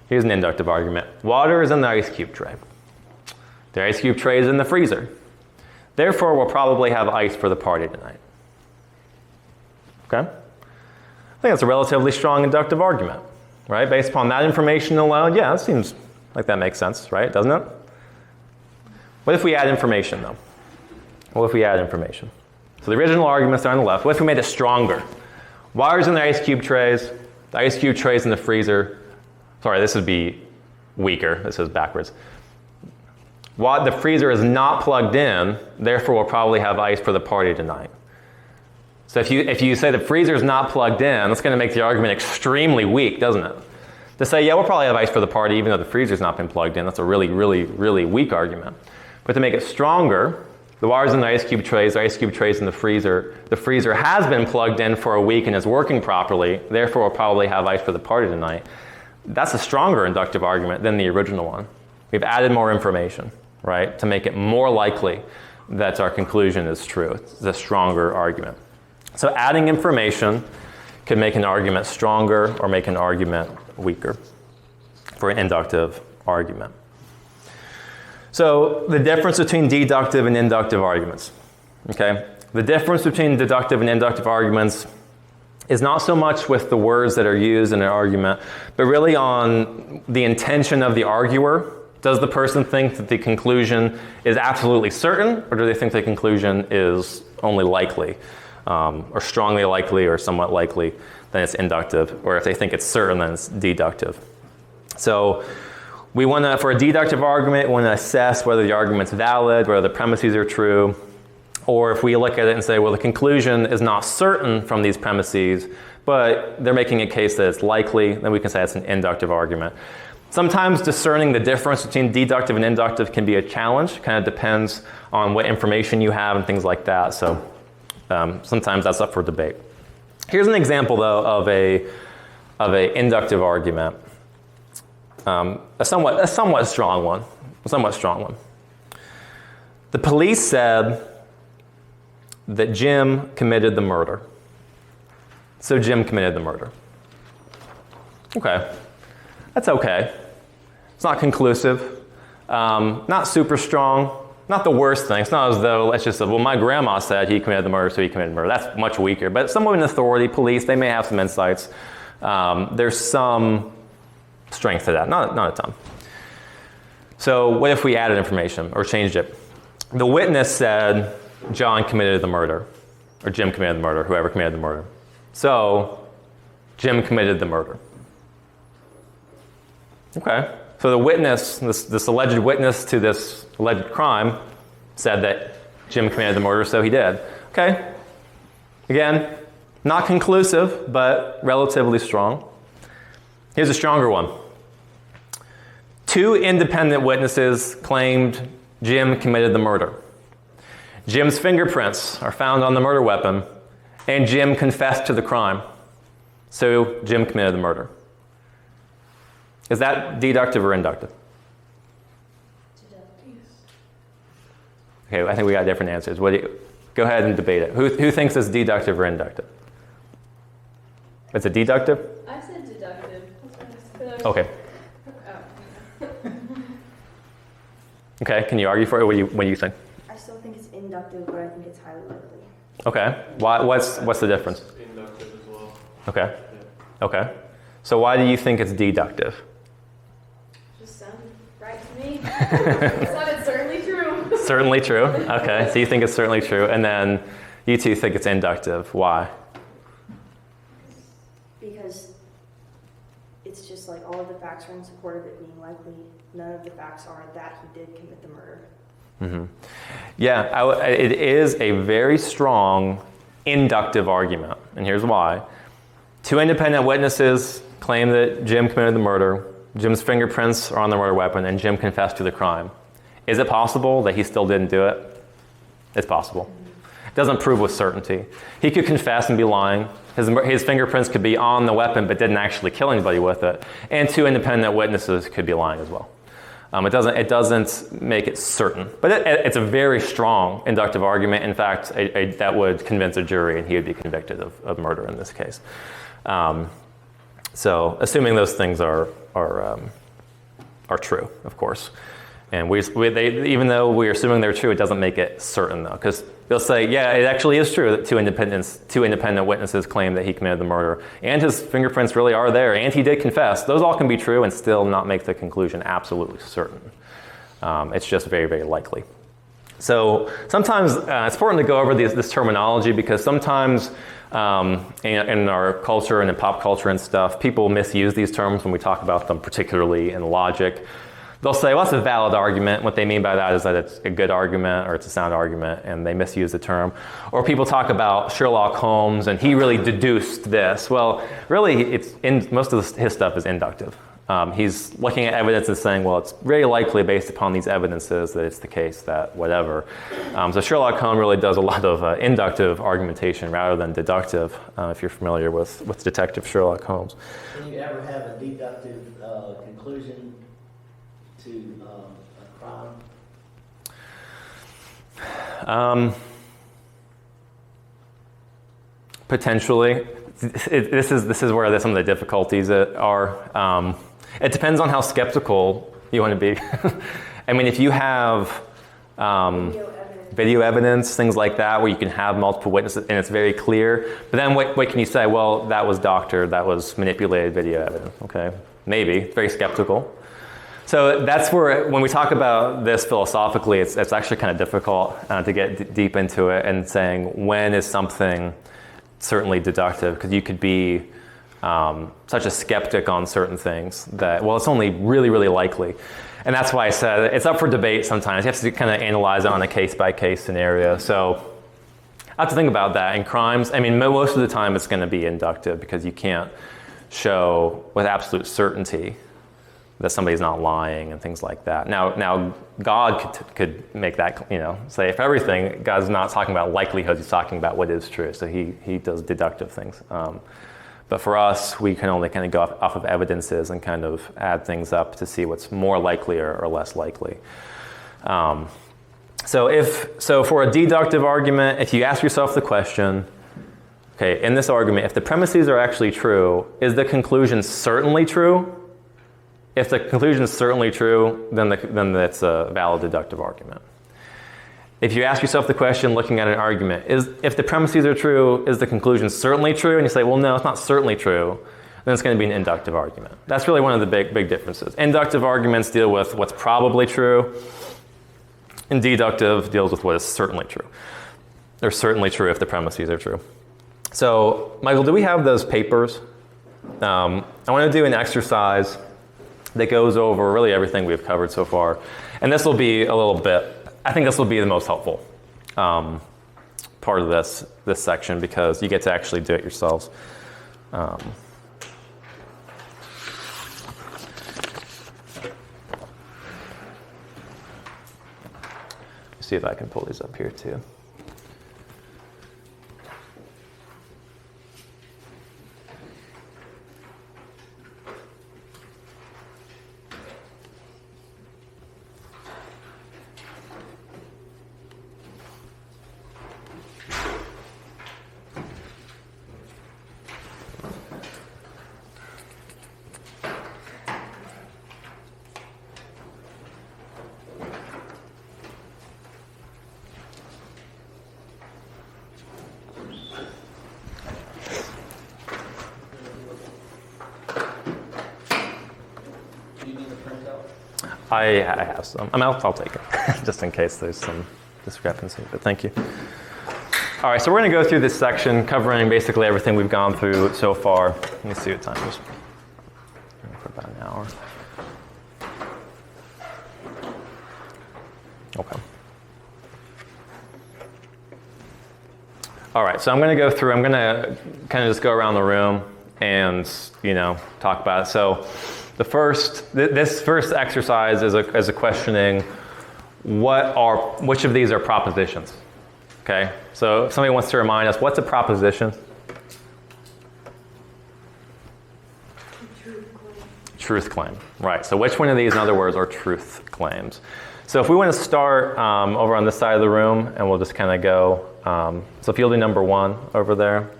Here's an inductive argument. Water is in the ice cube tray. The ice cube tray is in the freezer. Therefore, we'll probably have ice for the party tonight. Okay? I think that's a relatively strong inductive argument, right? Based upon that information alone, yeah, it seems like that makes sense, right? Doesn't it? What if we add information, though? What if we add information? So the original arguments are on the left. What if we made it stronger? Water's in the ice cube trays. The ice cube trays in the freezer. Sorry, this would be weaker. This is backwards. The freezer is not plugged in, therefore we'll probably have ice for the party tonight. So if you say the freezer is not plugged in, that's going to make the argument extremely weak, doesn't it? To say, yeah, we'll probably have ice for the party even though the freezer's not been plugged in, that's a really, really, really weak argument. But to make it stronger, the water's in the ice cube trays in the freezer has been plugged in for a week and is working properly, therefore we'll probably have ice for the party tonight. That's a stronger inductive argument than the original one. We've added more information, right, to make it more likely that our conclusion is true. It's a stronger argument. So adding information could make an argument stronger or make an argument weaker for an inductive argument. So the difference between deductive and inductive arguments. Okay? The difference between deductive and inductive arguments is not so much with the words that are used in an argument, but really on the intention of the arguer. Does the person think that the conclusion is absolutely certain, or do they think the conclusion is only likely, or strongly likely, or somewhat likely? Then it's inductive. Or if they think it's certain, then it's deductive. So we want to, for a deductive argument, we want to assess whether the argument's valid, whether the premises are true, or if we look at it and say, well, the conclusion is not certain from these premises, but they're making a case that it's likely, then we can say it's an inductive argument. Sometimes discerning the difference between deductive and inductive can be a challenge. Kind of depends on what information you have and things like that. So sometimes that's up for debate. Here's an example, though, of a inductive argument. A somewhat strong one. The police said that Jim committed the murder. So Jim committed the murder. Okay. That's okay. It's not conclusive. Not super strong. Not the worst thing. It's not as though, let's just say, well, my grandma said he committed the murder, so he committed the murder. That's much weaker. But someone in authority, police, they may have some insights. There's some strength to that. Not a ton. So what if we added information or changed it? The witness said John committed the murder, or Jim committed the murder, whoever committed the murder. So Jim committed the murder. Okay. So the witness, this alleged witness to this alleged crime, said that Jim committed the murder, so he did. Okay. Again, not conclusive, but relatively strong. Here's a stronger one. 2 independent witnesses claimed Jim committed the murder. Jim's fingerprints are found on the murder weapon, and Jim confessed to the crime. So Jim committed the murder. Is that deductive or inductive? Deductive. Okay, I think we got different answers. Go ahead and debate it. Who thinks it's deductive or inductive? It's a deductive? I said deductive. Okay. Okay, can you argue for it? What do you think? I still think it's inductive, but I think it's highly likely. Okay. What's the difference? It's inductive as well. Okay. Yeah. Okay. So why do you think it's deductive? Just sounded right to me. It sounded certainly true. Certainly true. Okay. So you think it's certainly true. And then you two think it's inductive. Why? Because it's just like all of the facts are in support of it being likely. None of the facts are that he did commit the murder. Mm-hmm. Yeah, it is a very strong inductive argument. And here's why. 2 independent witnesses claim that Jim committed the murder. Jim's fingerprints are on the murder weapon, and Jim confessed to the crime. Is it possible that he still didn't do it? It's possible. It doesn't prove with certainty. He could confess and be lying. His fingerprints could be on the weapon but didn't actually kill anybody with it. And 2 independent witnesses could be lying as well. It doesn't make it certain. But it's a very strong inductive argument. In fact, that would convince a jury and he would be convicted of murder in this case. So assuming those things are true, of course. And even though we're assuming they're true, it doesn't make it certain, though, because they'll say, yeah, it actually is true that two independent witnesses claim that he committed the murder, and his fingerprints really are there, and he did confess. Those all can be true and still not make the conclusion absolutely certain. It's just very, very likely. So sometimes it's important to go over this terminology, because sometimes in our culture and in pop culture and stuff, people misuse these terms when we talk about them, particularly in logic. They'll say, well, that's a valid argument. What they mean by that is that it's a good argument or it's a sound argument, and they misuse the term. Or people talk about Sherlock Holmes, and he really deduced this. Well, really, most of his stuff is inductive. He's looking at evidence and saying, well, it's very likely based upon these evidences that it's the case that whatever. So Sherlock Holmes really does a lot of inductive argumentation rather than deductive, if you're familiar with Detective Sherlock Holmes. Can you ever have a deductive conclusion to a crime? Potentially. This is where some of the difficulties are. It depends on how skeptical you want to be. I mean, if you have video evidence, things like that, where you can have multiple witnesses and it's very clear, but then what can you say? Well, that was doctored, that was manipulated video evidence. Okay, maybe. It's very skeptical. So that's where, when we talk about this philosophically, it's actually kind of difficult to get deep into it and saying when is something certainly deductive, because you could be such a skeptic on certain things that, well, it's only really, really likely. And that's why I said it's up for debate sometimes. You have to kind of analyze it on a case-by-case scenario. So I have to think about that. In crimes, I mean, most of the time it's going to be inductive, because you can't show with absolute certainty that somebody's not lying and things like that. Now God could make that, say if everything, God's not talking about likelihoods, he's talking about what is true. So he does deductive things. But for us, we can only kind of go off of evidences and kind of add things up to see what's more likely or less likely. So for a deductive argument, if you ask yourself the question, okay, in this argument, if the premises are actually true, is the conclusion certainly true? If the conclusion is certainly true, then that's a valid deductive argument. If you ask yourself the question looking at an argument, if the premises are true, is the conclusion certainly true? And you say, well, no, it's not certainly true, then it's going to be an inductive argument. That's really one of the big differences. Inductive arguments deal with what's probably true, and deductive deals with what is certainly true. They're certainly true if the premises are true. So, Michael, do we have those papers? I want to do an exercise that goes over really everything we've covered so far. And this will be a little bit, I think this will be the most helpful part of this section, because you get to actually do it yourselves. See if I can pull these up here too. I have some. I'll take it, just in case there's some discrepancy, but thank you. All right, so we're going to go through this section covering basically everything we've gone through so far. Let me see what time it is. For about an hour. Okay. All right, so I'm going to kind of just go around the room and, talk about it. So this first exercise is a questioning, which of these are propositions? Okay, so if somebody wants to remind us, what's a proposition? Truth claim, right. So which one of these, in other words, are truth claims? So if we want to start over on this side of the room, and we'll just kind of go, so if you'll do number 1 over there,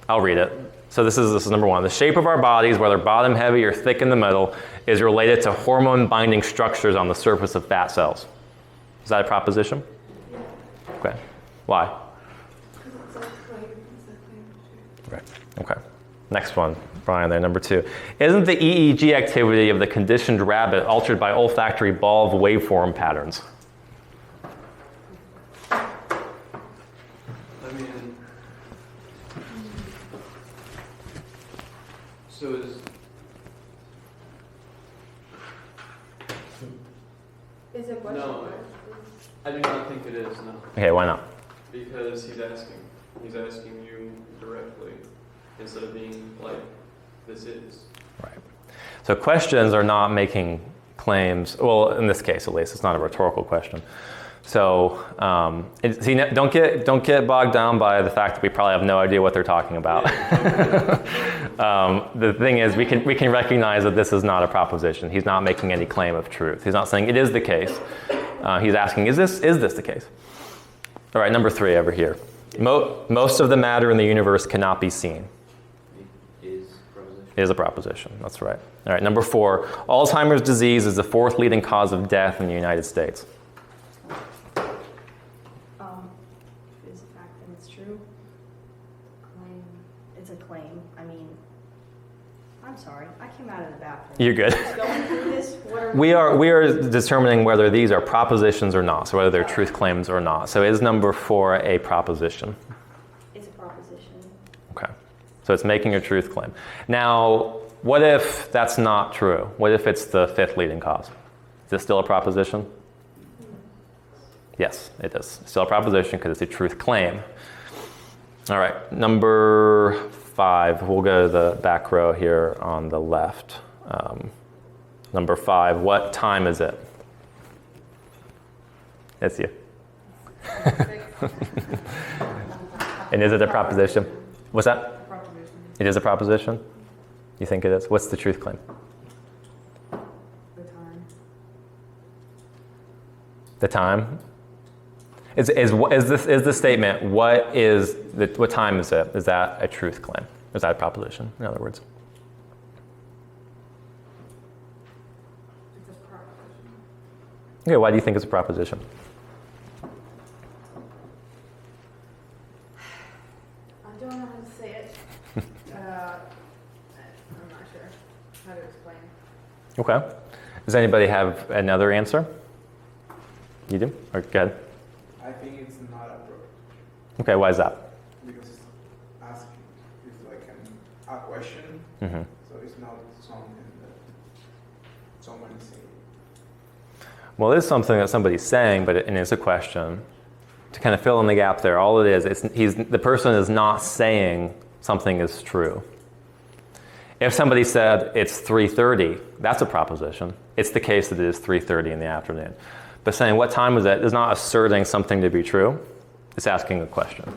I'll read it. So this is number one. The shape of our bodies, whether bottom heavy or thick in the middle, is related to hormone binding structures on the surface of fat cells. Is that a proposition? Okay. Why? Right. Okay. Next one, Brian, there, number 2. Isn't the EEG activity of the conditioned rabbit altered by olfactory bulb waveform patterns? I mean, so Is it what? No. I do not think it is, no. Okay, why not? Because he's asking you directly instead of being like, this is. Right. So questions are not making claims. Well, in this case, at least, it's not a rhetorical question. So see, don't get bogged down by the fact that we probably have no idea what they're talking about. The thing is, we can recognize that this is not a proposition. He's not making any claim of truth. He's not saying it is the case. He's asking, is this the case? All right, number 3 over here. Most of the matter in the universe cannot be seen. Is a proposition. That's right. All right, number 4. Alzheimer's disease is the 4th leading cause of death in the United States. Is the fact that it's true? It's a claim. I mean, I'm sorry. I came out of the bathroom. You're good. Just going through this, We are determining whether these are propositions or not, so whether they're truth claims or not. So is number 4 a proposition? It's a proposition. Okay. So it's making a truth claim. Now, what if that's not true? What if it's the 5th leading cause? Is this still a proposition? Yes, it is. Still a proposition because it's a truth claim. All right, number 5. We'll go to the back row here on the left. Number 5, what time is it? It's you. And is it a proposition? What's that? It is a proposition? You think it is? What's the truth claim? The time? Is the statement, what time is it? Is that a truth claim? Is that a proposition, in other words? It's a proposition. Okay, why do you think it's a proposition? I don't know how to say it. I'm not sure how to explain. Okay. Does anybody have another answer? You do? Or go ahead. I think it's not appropriate. Okay, why is that? Because asking is like a question, Mm-hmm. so it's not something that someone is saying. Well, it is something that somebody's saying, but it is a question. To kind of fill in the gap there, all it is, the person is not saying something is true. If somebody said it's 3:30, that's a proposition. It's the case that it is 3:30 in the afternoon. But saying what time is it is not asserting something to be true. It's asking a question.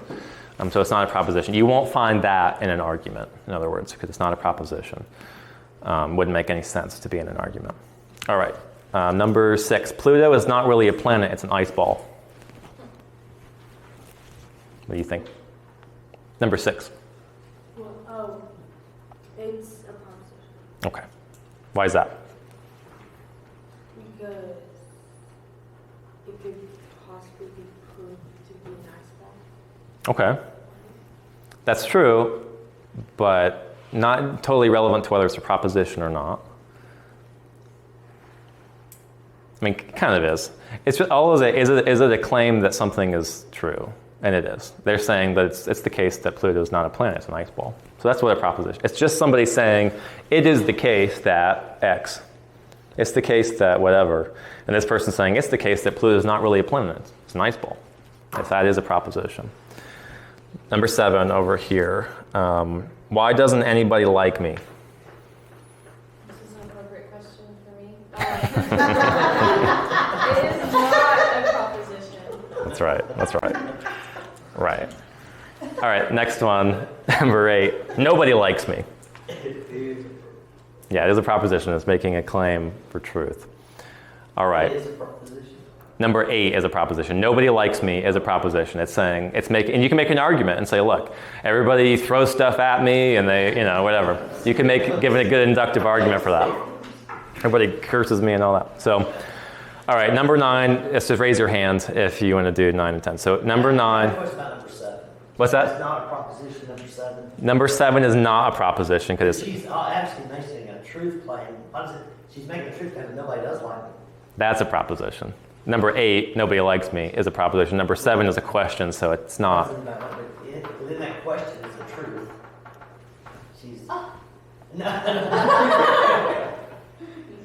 So it's not a proposition. You won't find that in an argument, in other words, because it's not a proposition. Wouldn't make any sense to be in an argument. All right, number 6. Pluto is not really a planet, it's an ice ball. What do you think? Number 6. Well, it's a proposition. Okay. Why is that? Because it could possibly be proved to be an ice ball. Okay. That's true, but not totally relevant to whether it's a proposition or not. I mean, kind of is. It's just, all is it a claim that something is true? And it is. They're saying that it's the case that Pluto is not a planet, it's an ice ball. So that's what a proposition. It's just somebody saying, it is the case that X. It's the case that whatever. And this person's saying, it's the case that Pluto is not really a planet, it's an ice ball. Yes, that is a proposition. Number 7 over here. Why doesn't anybody like me? This is an appropriate question for me. It is not a proposition. That's right. Right. All right, next one, number 8. Nobody likes me. Yeah, it is a proposition. It's making a claim for truth. All right. It is a proposition. Number 8 is a proposition. Nobody likes me is a proposition. It's saying, and you can make an argument and say, look, everybody throws stuff at me and they, whatever. You can give it a good inductive argument for that. Everybody curses me and all that. So, all right, number 9, it's just raise your hand if you want to do 9 and 10. So number 9. What's about number 7? What's that? It's not a proposition, number 7. Number 7 is not a proposition because she's actually making a truth claim. She's making a truth claim that nobody does like me. That's a proposition. Number 8, nobody likes me, is a proposition. Number 7 is a question, so it's not. Within that question is the truth. She's. Oh. No.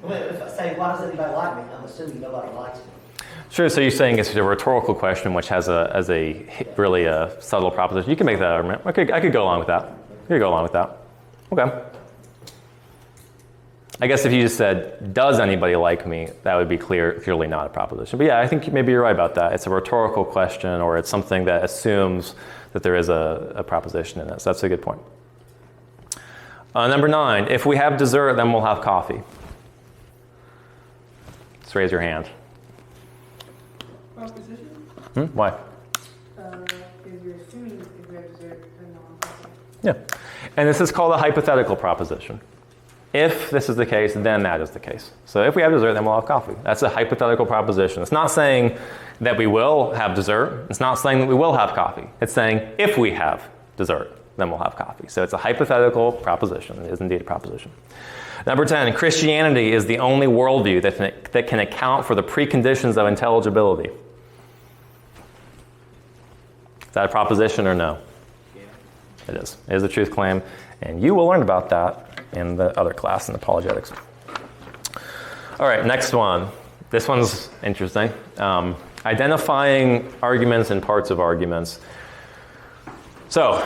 If I say, why does anybody like me? I'm assuming nobody likes me. Sure, so you're saying it's a rhetorical question which has a really subtle proposition. You can make that argument. I could go along with that. Okay. I guess if you just said, does anybody like me, that would be clearly not a proposition. But yeah, I think maybe you're right about that. It's a rhetorical question, or it's something that assumes that there is a proposition in it. So that's a good point. Number 9, if we have dessert, then we'll have coffee. Just raise your hand. Proposition? Why? Because you're assuming if we have dessert, then we'll have coffee. Yeah. And this is called a hypothetical proposition. If this is the case, then that is the case. So if we have dessert, then we'll have coffee. That's a hypothetical proposition. It's not saying that we will have dessert. It's not saying that we will have coffee. It's saying if we have dessert, then we'll have coffee. So it's a hypothetical proposition. It is indeed a proposition. Number 10, Christianity is the only worldview that can account for the preconditions of intelligibility. Is that a proposition or no? Yeah. It is. It is a truth claim. And you will learn about that in the other class in apologetics. All right, next one. This one's interesting. Identifying arguments and parts of arguments. So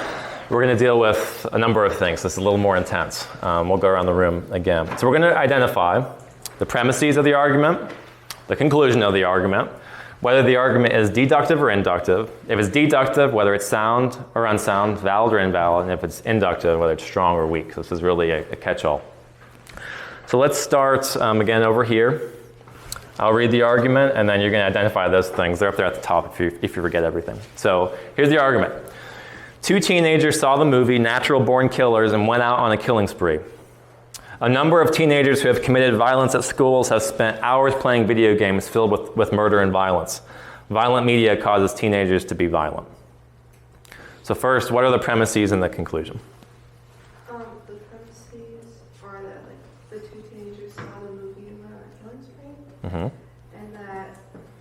we're going to deal with a number of things. This is a little more intense. We'll go around the room again. So we're going to identify the premises of the argument, the conclusion of the argument, whether the argument is deductive or inductive. If it's deductive, whether it's sound or unsound, valid or invalid, and if it's inductive, whether it's strong or weak. So this is really a catch-all. So let's start again over here. I'll read the argument, and then you're going to identify those things. They're up there at the top if you forget everything. So here's the argument. 2 teenagers saw the movie Natural Born Killers and went out on a killing spree. A number of teenagers who have committed violence at schools have spent hours playing video games filled with murder and violence. Violent media causes teenagers to be violent. So first, what are the premises and the conclusion? The premises are that the 2 teenagers saw the movie and went on a killing spree, and that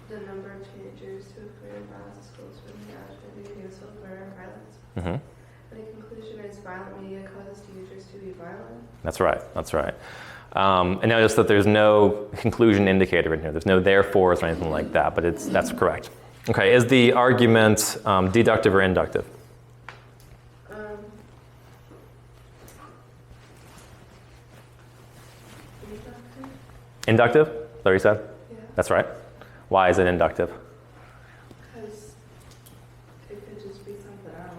the number of teenagers who have committed violence at schools with hours playing video games filled with murder and violence. The conclusion is violent media causes teenagers to be violent. That's right. And notice that there's no conclusion indicator in here. There's no therefores or anything like that, but that's correct. Okay, is the argument deductive or inductive? Inductive? Is that what you said? Yeah. That's right. Why is it inductive? Because it could just be something else.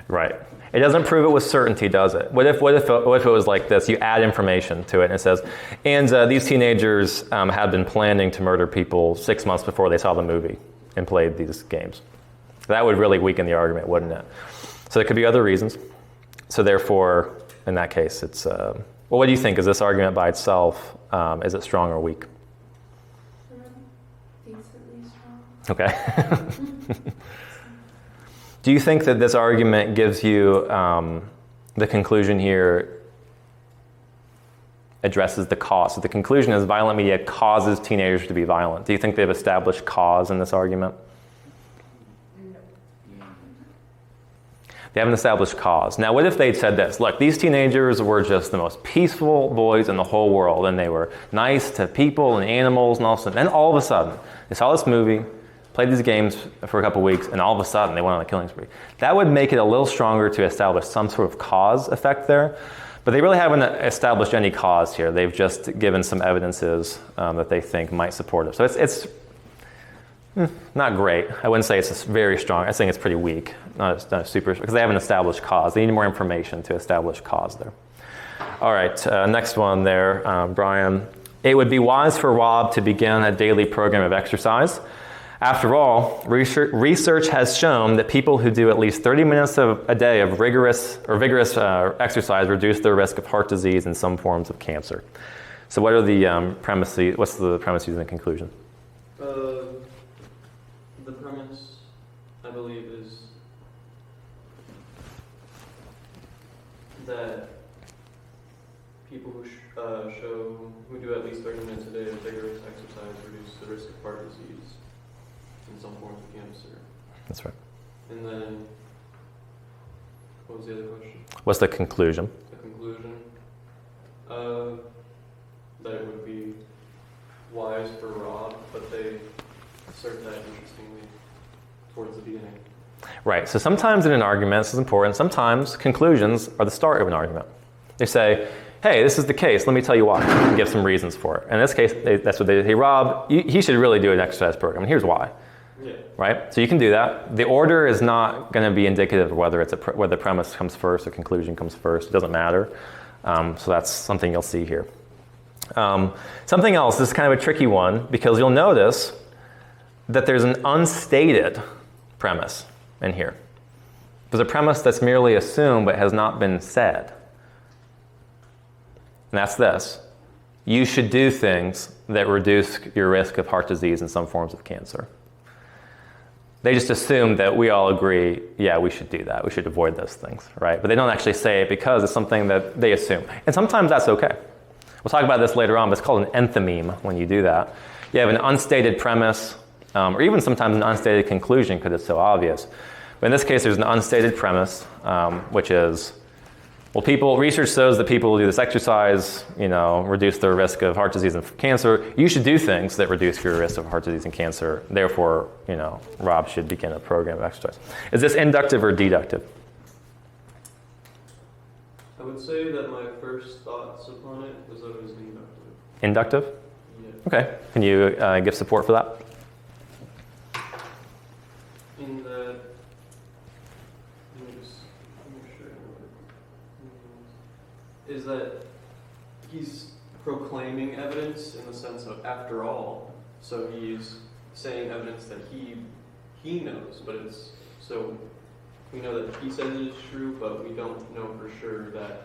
Right. It doesn't prove it with certainty, does it? What if it was like this? You add information to it, and it says, and these teenagers had been planning to murder people 6 months before they saw the movie and played these games. That would really weaken the argument, wouldn't it? So there could be other reasons. So therefore, in that case, it's... well, what do you think? Is this argument by itself, is it strong or weak? Decently strong. Okay. Do you think that this argument gives you the conclusion here addresses the cause? So the conclusion is violent media causes teenagers to be violent. Do you think they've established cause in this argument? No. They haven't established cause. Now, what if they'd said this? Look, these teenagers were just the most peaceful boys in the whole world, and they were nice to people and animals and all of a sudden. Then all of a sudden, they saw this movie, played these games for a couple weeks, and all of a sudden they went on a killing spree. That would make it a little stronger to establish some sort of cause effect there. But they really haven't established any cause here. They've just given some evidences that they think might support it. So it's not great. I wouldn't say it's very strong. I think it's pretty weak, not super, because they haven't established cause. They need more information to establish cause there. All right, next one there, Brian. It would be wise for Rob to begin a daily program of exercise. After all, research has shown that people who do at least 30 minutes a day of vigorous exercise reduce their risk of heart disease and some forms of cancer. So what are the premises? What's the premises and the conclusion? The premise, I believe, is that people who do at least 30 minutes a day of vigorous exercise reduce the risk of heart disease and some forms of cancer. That's right. And then, what was the other question? What's the conclusion? The conclusion, that it would be wise for Rob, but they assert that interestingly towards the beginning. Right, so sometimes in an argument, this is important, sometimes conclusions are the start of an argument. They say, hey, this is the case, let me tell you why, and give some reasons for it. In this case, that's what they say, Rob, he should really do an exercise program, and here's why. Yeah. Right, so you can do that. The order is not going to be indicative of whether whether the premise comes first or conclusion comes first, it doesn't matter. So that's something you'll see here. Something else, this is kind of a tricky one, because you'll notice that there's an unstated premise in here. There's a premise that's merely assumed but has not been said. And that's this. You should do things that reduce your risk of heart disease and some forms of cancer. They just assume that we all agree, yeah, we should do that. We should avoid those things, right? But they don't actually say it because it's something that they assume. And sometimes that's okay. We'll talk about this later on, but it's called an enthymeme when you do that. You have an unstated premise, or even sometimes an unstated conclusion because it's so obvious. But in this case, there's an unstated premise, which is, well, research shows that people who do this exercise, reduce their risk of heart disease and cancer. You should do things that reduce your risk of heart disease and cancer. Therefore, Rob should begin a program of exercise. Is this inductive or deductive? I would say that my first thoughts upon it was that it was inductive. Inductive? Yeah. Okay. Can you give support for that? In that, let me just make sure I know what it is that he's proclaiming evidence in the sense of after all, so he's saying evidence that he knows, but it's so we know that he says it is true, but we don't know for sure that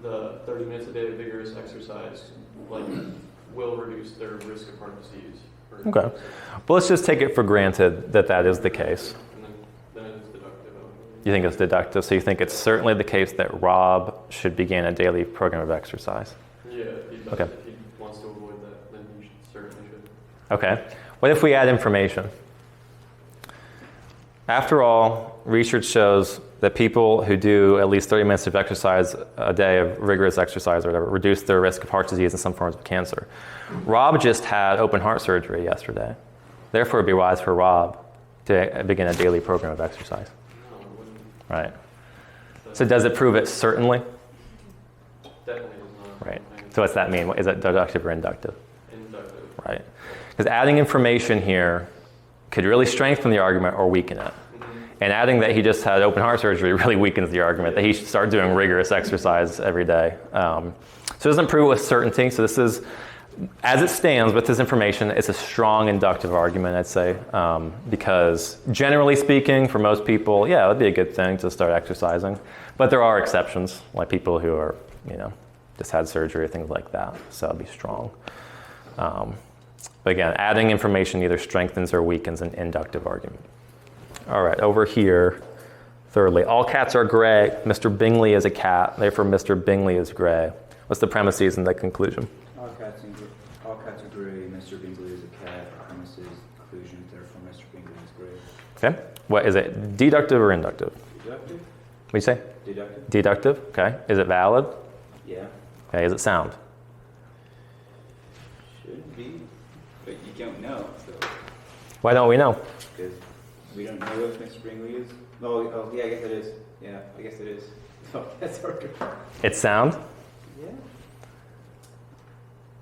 the 30 minutes a day of vigorous exercise will reduce their risk of heart disease. Okay. Well, let's just take it for granted that that is the case. And then it's deductive. You think it's deductive, so you think it's certainly the case that Rob should begin a daily program of exercise. Yeah, if he does. Okay. If he wants to avoid that, then he certainly should. Okay. What if we add information? After all, research shows that people who do at least 30 minutes of exercise a day of rigorous exercise or whatever reduce their risk of heart disease and some forms of cancer. Rob just had open heart surgery yesterday. Therefore, it'd be wise for Rob to begin a daily program of exercise. No, it wouldn't. Right. So does it prove it certainly? Definitely does not. Right. So what's that mean? Is it deductive or inductive? Inductive. Right. Because adding information here could really strengthen the argument or weaken it. And adding that he just had open heart surgery really weakens the argument that he should start doing rigorous exercise every day. So it doesn't prove it with certainty. So this is, as it stands with this information, it's a strong inductive argument, I'd say, because generally speaking, for most people, yeah, it would be a good thing to start exercising. But there are exceptions, like people who are, just had surgery or things like that. So it'd be strong. But again, adding information either strengthens or weakens an inductive argument. All right, over here, thirdly, all cats are gray. Mr. Bingley is a cat, therefore Mr. Bingley is gray. What's the premises and the conclusion? All cats are gray. Mr. Bingley is a cat. Premises, conclusion. Therefore, Mr. Bingley is gray. Okay. What is it? Deductive or inductive? Deductive. What do you say? Deductive. Deductive. Okay. Is it valid? Yeah. Okay. Is it sound? Should be, but you don't know. So. Why don't we know? Because we don't know if Mr. Bingley is. Oh, yeah. I guess it is. Yeah, I guess it is. Oh, that's hard. It's sound. Yeah.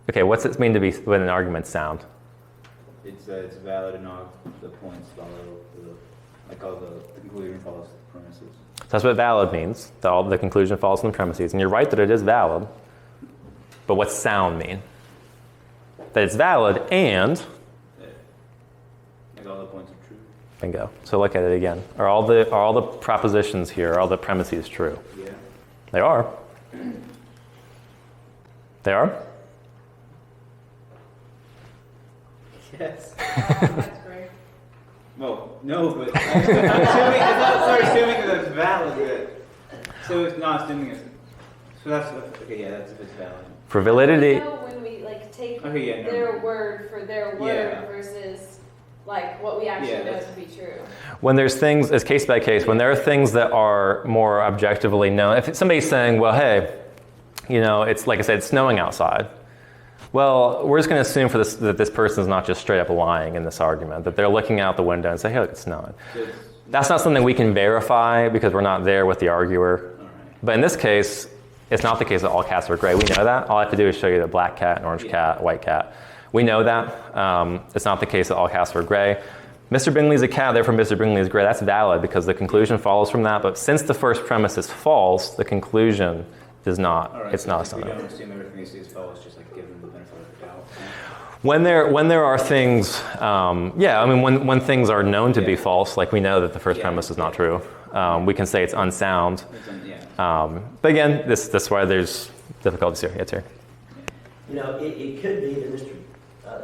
Okay. What's it mean to be when an argument's sound? It's valid and all the points follow the conclusion follows the premises. So that's what valid means. The conclusion follows from the premises. And you're right that it is valid. But what's sound mean? That it's valid and Like all the points are true. Bingo. So look at it again. Are all the propositions here, are all the premises true? Yeah. They are. They are? Yes. That's great. Well, no, but I'm assuming, assuming that it's valid. So it's not assuming it's. So that's okay. Yeah, that's if it's valid. For validity, know when we like take Okay, yeah, no. their word for their word Yeah. versus like what we actually Yeah, know that's- to be true. when there's things, it's case by case, when there are things that are more objectively known, if somebody's saying, well, hey, it's like I said, it's snowing outside. Well, we're just going to assume that this person is not just straight up lying in this argument, that they're looking out the window and say, hey, look, it's snowing. That's not something we can verify because we're not there with the arguer. All right. But in this case, it's not the case that all cats are gray. We know that. All I have to do is show you the black cat, an orange cat, white cat. We know that. It's not the case that all cats are gray. Mr. Bingley's a cat, therefore Mr. Bingley is gray. That's valid because the conclusion follows from that. But since the first premise is false, the conclusion is not. All right, It's so not we something. don't assume everything they say is false, just like give them the benefit of the doubt. When there are things, when things are known to be false, like we know that the first premise is not true, we can say it's unsound. But again, this is why there's difficulties here. It's here. It could be that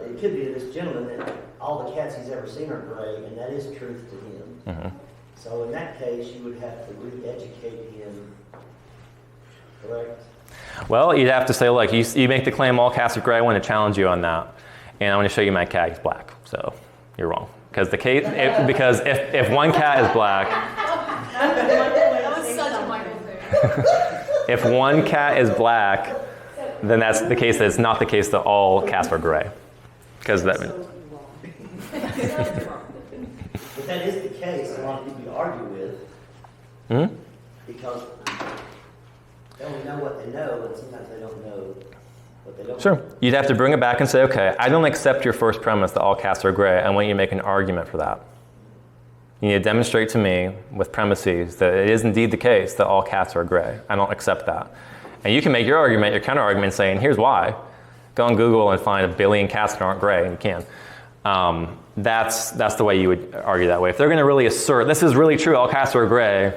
it could be to this gentleman that all the cats he's ever seen are gray, and that is truth to him. Mm-hmm. So in that case, you would have to re-educate him, correct? Well, you'd have to say, look, you make the claim all cats are gray. I want to challenge you on that, and I want to show you my cat is black. So you're wrong because if one cat is black, That was such a Michael thing. if one cat is black, then that's the case that it's not the case that all cats are gray, because that. But that is the case a lot of people argue with, Hmm? because they only know what they know, and sometimes they don't know what they don't Sure. know. You'd have to bring it back and say, okay, I don't accept your first premise that all cats are gray. I want you to make an argument for that. You need to demonstrate to me with premises that it is indeed the case that all cats are gray. I don't accept that. And you can make your argument, your counter argument, saying, here's why. Go on Google and find 1 billion cats that aren't gray, and you can. That's the way you would argue that way. If they're going to really assert, this is really true, all cats are gray,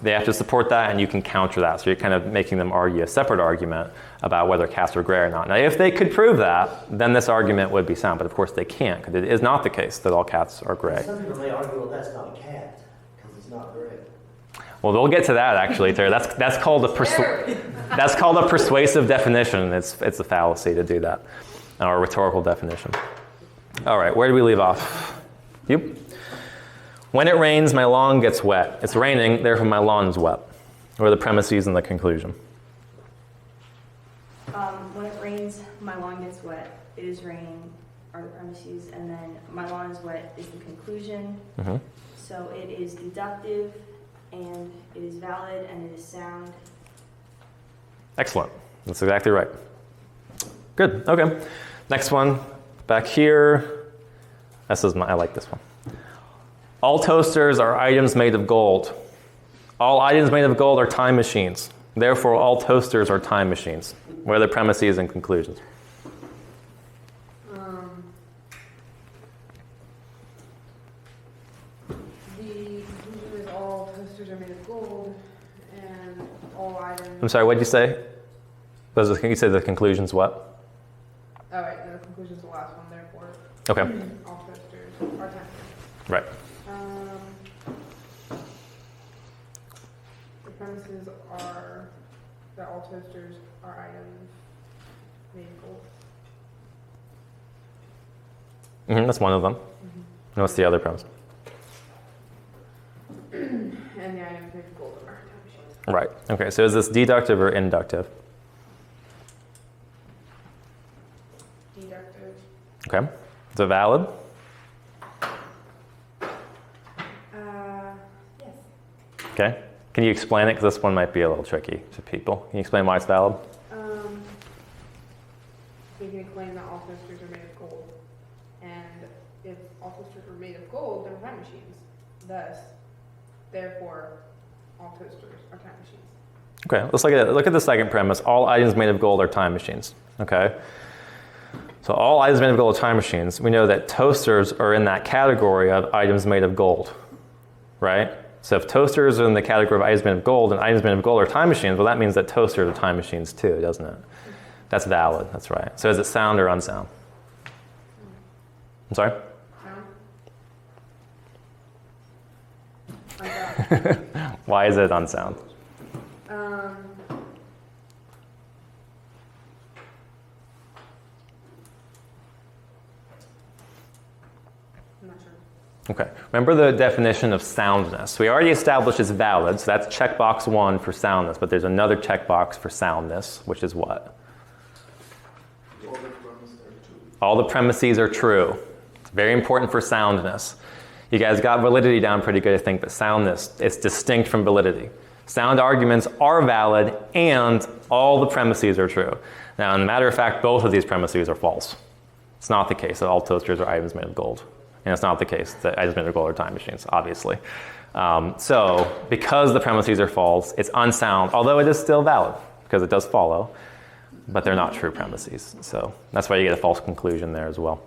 they have to support that, and you can counter that. So you're kind of making them argue a separate argument about whether cats are gray or not. Now, if they could prove that, then this argument would be sound. But of course they can't, because it is not the case that all cats are gray. Some people may argue, well, that's not a cat, because it's not gray. Well, we'll get to that actually, Terry. That's called a persuasive definition. It's a fallacy to do that, or a rhetorical definition. All right, where do we leave off? You. When it rains, my lawn gets wet. It's raining, therefore my lawn is wet. What are the premises and the conclusion? When it rains, my lawn gets wet. It is raining are the premises, and then my lawn is wet is the conclusion. Mm-hmm. So it is deductive, and it is valid, and it is sound. Excellent. That's exactly right. Good. Okay. Next one. Back here. I like this one. All toasters are items made of gold. All items made of gold are time machines. Therefore, all toasters are time machines. What are the premises and conclusions? The conclusion is all toasters are made of gold, and all items. I'm sorry, what did you say? You said the conclusion's what? Oh, right, no, the conclusion is the last one, therefore. Okay. All toasters are time. Right. The premises are that all toasters are items made of gold. Mm-hmm, that's one of them. And what's the other premise? And the items made of gold are time machines. Right. Okay, so is this deductive or inductive? Deductive. Okay. Is it valid? Yes. Okay. Can you explain it? Because this one might be a little tricky to people. Can you explain why it's valid? Making a claim that all toasters are made of gold. And if all toasters were made of gold, they're time machines. Thus, therefore, all toasters are time machines. Okay, let's look at the second premise. All items made of gold are time machines. Okay. So So all items made of gold are time machines. We know that toasters are in that category of items made of gold, right? So if toasters are in the category of items made of gold and items made of gold are time machines, well, that means that toasters are time machines too, doesn't it? That's valid, that's right. So is it sound or unsound? I'm sorry? Why is it unsound? I'm not sure. Okay, remember the definition of soundness. We already established it's valid, so that's checkbox 1 for soundness, but there's another checkbox for soundness, which is what? All the premises are true. It's very important for soundness. You guys got validity down pretty good, I think, but soundness, it's distinct from validity. Sound arguments are valid and all the premises are true. Now, as a matter of fact, both of these premises are false. It's not the case that all toasters are items made of gold. And it's not the case that items made of gold are time machines, obviously. So, because the premises are false, it's unsound, although it is still valid, because it does follow, but they're not true premises. So, that's why you get a false conclusion there as well.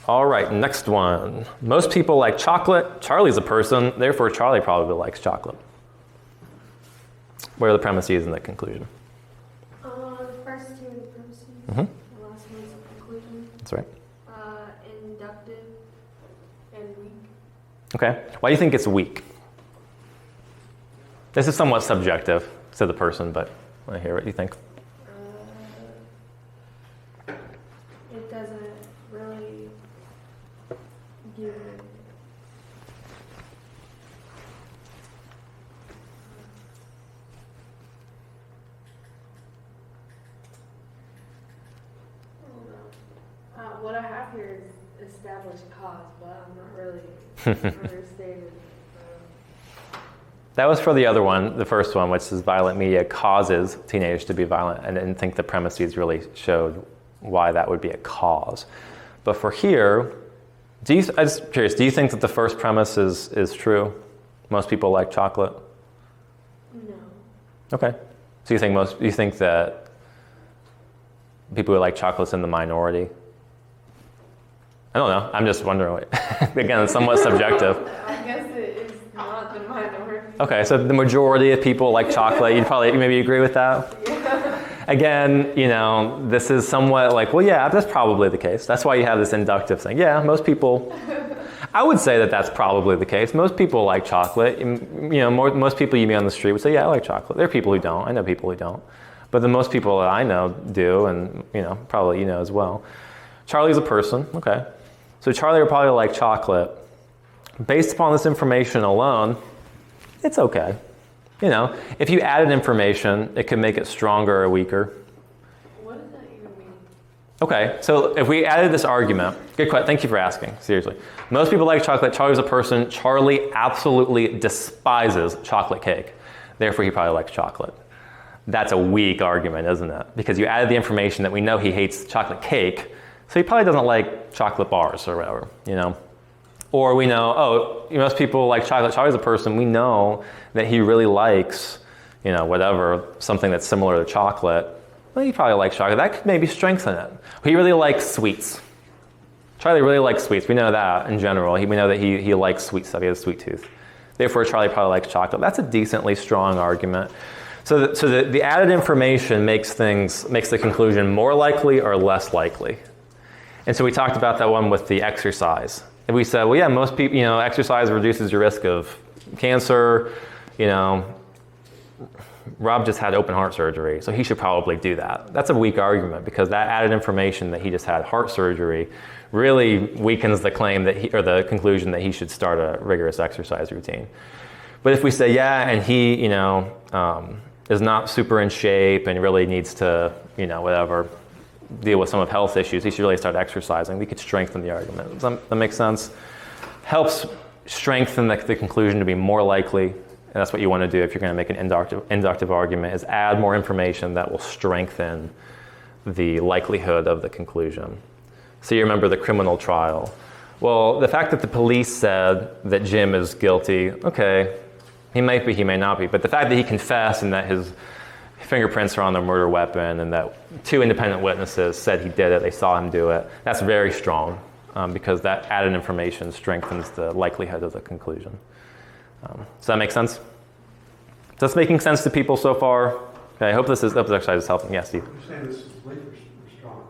All right, next one. Most people like chocolate. Charlie's a person, therefore Charlie probably likes chocolate. What are the premises in that conclusion? The first two are the premises. Mm-hmm. The last one is the conclusion. That's right. Inductive and weak. Okay. Why do you think it's weak? This is somewhat subjective to the person, but I want to hear what you think. It doesn't really give what I have here is established cause, but I'm not really understanding. That was for the other one, the first one, which is violent media causes teenagers to be violent. I didn't think the premises really showed why that would be a cause. But for here, I'm just curious, do you think that the first premise is true? Most people like chocolate? No. Okay. So you think that people who like chocolate's in the minority? I don't know. I'm just wondering. Again, it's somewhat subjective. I guess it is not the minority. Okay, so the majority of people like chocolate. You'd probably maybe agree with that? Yeah. Again, this is somewhat like, well, yeah, that's probably the case. That's why you have this inductive thing. Yeah, most people, I would say that that's probably the case. Most people like chocolate. Most people you meet on the street would say, yeah, I like chocolate. There are people who don't. I know people who don't. But the most people that I know do, and probably as well. Charlie's a person, okay. So Charlie would probably like chocolate. Based upon this information alone, it's okay. If you added information, it could make it stronger or weaker. What does that even mean? Okay, so if we added this argument, good question, thank you for asking, seriously. Most people like chocolate, Charlie's a person, Charlie absolutely despises chocolate cake. Therefore, he probably likes chocolate. That's a weak argument, isn't it? Because you added the information that we know he hates chocolate cake, so he probably doesn't like chocolate bars or whatever, Or we know, most people like chocolate. Charlie's a person, we know that he really likes, something that's similar to chocolate. Well, he probably likes chocolate. That could maybe strengthen it. He really likes sweets. Charlie really likes sweets. We know that in general. We know that he likes sweet stuff. He has a sweet tooth. Therefore, Charlie probably likes chocolate. That's a decently strong argument. So the added information makes the conclusion more likely or less likely. And so we talked about that one with the exercise. And we said, well, yeah, most people, exercise reduces your risk of cancer. Rob just had open heart surgery, so he should probably do that. That's a weak argument because that added information that he just had heart surgery really weakens the claim or the conclusion that he should start a rigorous exercise routine. But if we say, yeah, and he, is not super in shape and really needs to, deal with some of health issues, he should really start exercising, we could strengthen the argument. Does that make sense? Helps strengthen the conclusion to be more likely, and that's what you want to do if you're going to make an inductive argument, is add more information that will strengthen the likelihood of the conclusion. So you remember the criminal trial. Well, the fact that the police said that Jim is guilty, okay, he might be, he may not be, but the fact that he confessed and that fingerprints are on the murder weapon and that 2 independent witnesses said he did it, they saw him do it, that's very strong because that added information strengthens the likelihood of the conclusion. Does that make sense? Is this making sense to people so far? Okay, I hope this exercise is helping. Yes, Steve? You're saying this is weak or strong?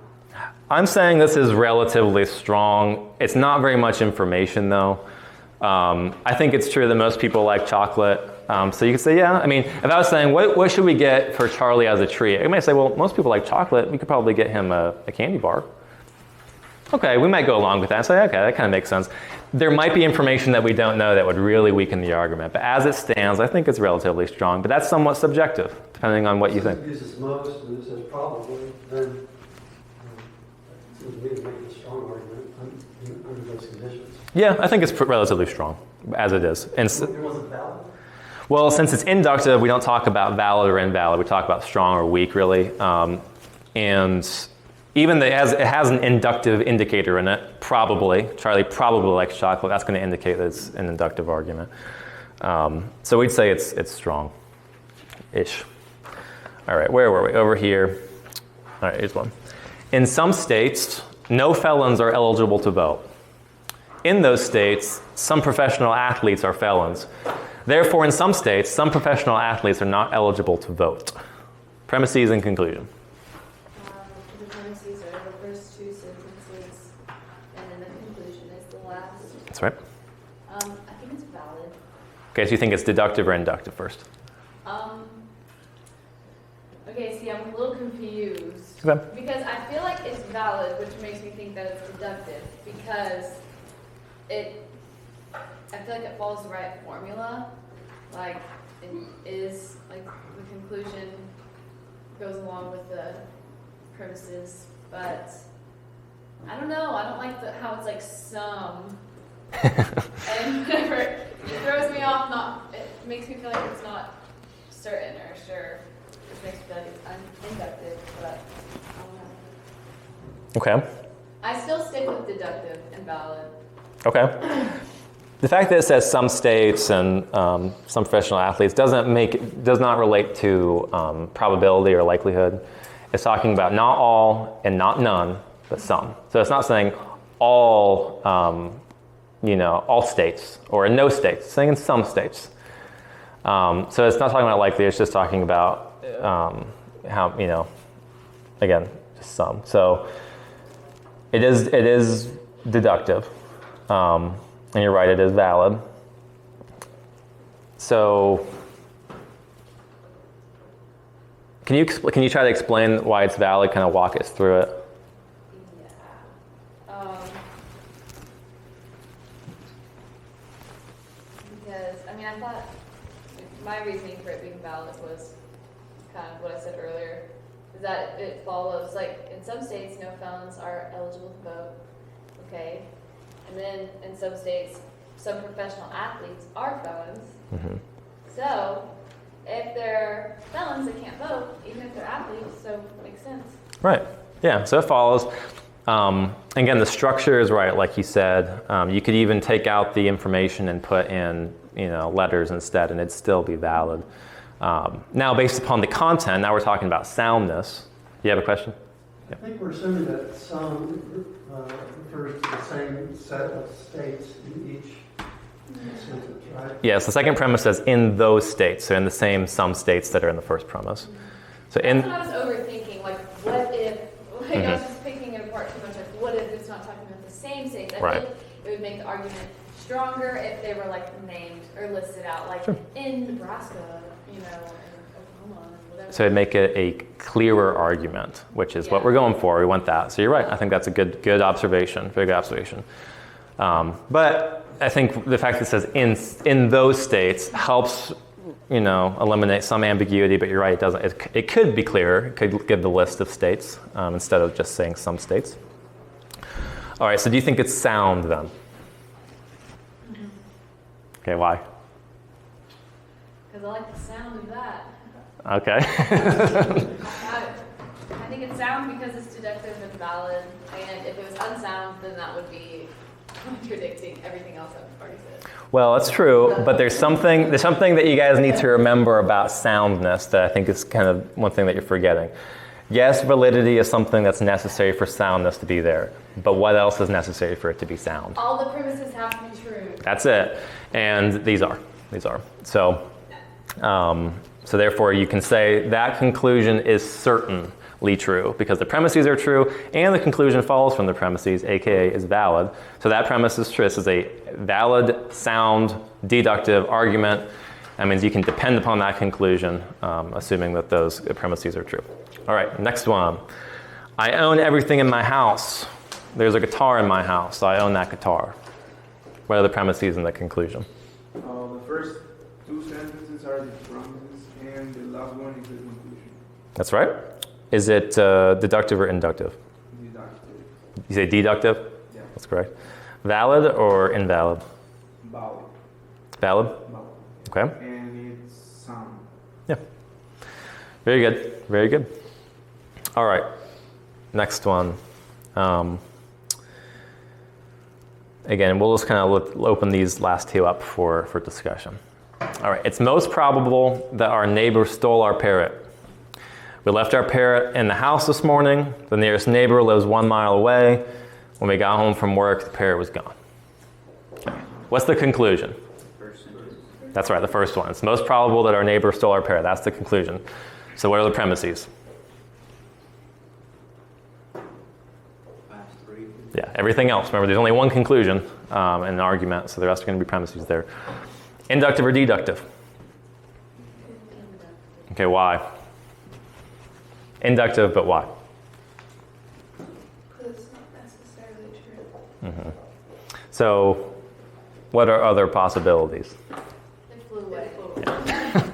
I'm saying this is relatively strong. It's not very much information, though. I think it's true that most people like chocolate. So you could say, yeah. I mean, if I was saying, what should we get for Charlie as a treat? I might say, well, most people like chocolate. We could probably get him a candy bar. Okay, we might go along with that and say, okay, that kind of makes sense. There might be information that we don't know that would really weaken the argument. But as it stands, I think it's relatively strong. But that's somewhat subjective, depending on what you think. If it uses most and it says probably, then it seems to me to make a strong argument under those conditions. Yeah, I think it's relatively strong, as it is. And It wasn't valid? well, since it's inductive, we don't talk about valid or invalid. We talk about strong or weak, really. And even it has an inductive indicator in it, probably. Charlie probably likes chocolate. That's going to indicate that it's an inductive argument. So we'd say it's strong-ish. All right, where were we? Over here. All right, here's one. In some states, no felons are eligible to vote. In those states, some professional athletes are felons. Therefore, in some states, some professional athletes are not eligible to vote. Premises and conclusion. The premises are the first 2 sentences, and then the conclusion is the last. That's right. I think it's valid. Okay, so you think it's deductive or inductive first? Okay, see, I'm a little confused. Okay. Because I feel like it's valid, which makes me think that it's deductive, because I feel like it follows the right formula. Like, it is, like, the conclusion goes along with the premises, but I don't know. I don't like how it's like some. And whenever it throws me off, it makes me feel like it's not certain or sure. It makes me feel like it's inductive, but I don't know. Okay. I still stick with deductive and valid. Okay. The fact that it says some states and some professional athletes does not relate to probability or likelihood. It's talking about not all and not none, but some. So it's not saying all, all states or in no states. It's saying in some states. So it's not talking about likely. It's just talking about how, again, just some. So it is deductive. And you're right, it is valid. So, can you try to explain why it's valid? Kind of walk us through it. Yeah. Because I thought my reasoning for it being valid was kind of what I said earlier, is that it follows, like, in some states, no felons are eligible to vote. Okay. And then in some states, some professional athletes are felons. Mm-hmm. So if they're felons, they can't vote, even if they're athletes. So it makes sense. Right. Yeah. So it follows. Again, the structure is right, like you said. You could even take out the information and put in, letters instead, and it'd still be valid. Now, based upon the content, now we're talking about soundness. Do you have a question? I think we're assuming that some refers to the same set of states in each sentence, right? Yes, the second premise says in those states, so in the same some states that are in the first premise. So That's what I was overthinking, like what if, I was just picking it apart too much, like what if it's not talking about the same states? I think it would make the argument stronger if they were like named or listed out, like in Nebraska, and Oklahoma, and whatever. So it'd make it a clearer argument, which is what we're going for. We want that. So you're right. I think that's a good observation, very good observation. But I think the fact that it says in those states helps, eliminate some ambiguity. But you're right. It doesn't. It could be clearer. It could give the list of states instead of just saying some states. All right. So do you think it's sound then? Mm-hmm. Okay. Why? Because I like the sound of that. Okay. I think it's sound because it's deductive and valid, and if it was unsound, then that would be contradicting everything else I've already said. Well, that's true, but there's something that you guys need to remember about soundness that I think is kind of one thing that you're forgetting. Yes, validity is something that's necessary for soundness to be there, but what else is necessary for it to be sound? All the premises have to be true. That's it, and these are. So therefore you can say that conclusion is certainly true because the premises are true and the conclusion follows from the premises, aka is valid. So that premise is true. This is a valid, sound, deductive argument. That means you can depend upon that conclusion, assuming that those premises are true. All right, next one. I own everything in my house. There's a guitar in my house, so I own that guitar. What are the premises and the conclusion? The first two sentences are the premises, and the last one is the conclusion. That's right. Is it deductive or inductive? Deductive. You say deductive? Yeah. That's correct. Valid or invalid? Valid. Valid? Valid. Okay. And it's sound. Yeah. Very good. Very good. All right. Next one. Again, we'll just kind of open these last two up for discussion. All right. It's most probable that our neighbor stole our parrot. We left our parrot in the house this morning. The nearest neighbor lives 1 mile away. When we got home from work, the parrot was gone. What's the conclusion? That's right, the first one. It's most probable that our neighbor stole our parrot. That's the conclusion. So what are the premises? Last three. Yeah, everything else. Remember, there's only one conclusion in an argument, so the rest are going to be premises there. Inductive or deductive? Okay, why? Inductive, but why? Because it's not necessarily true. Mm-hmm. So, what are other possibilities? It flew away.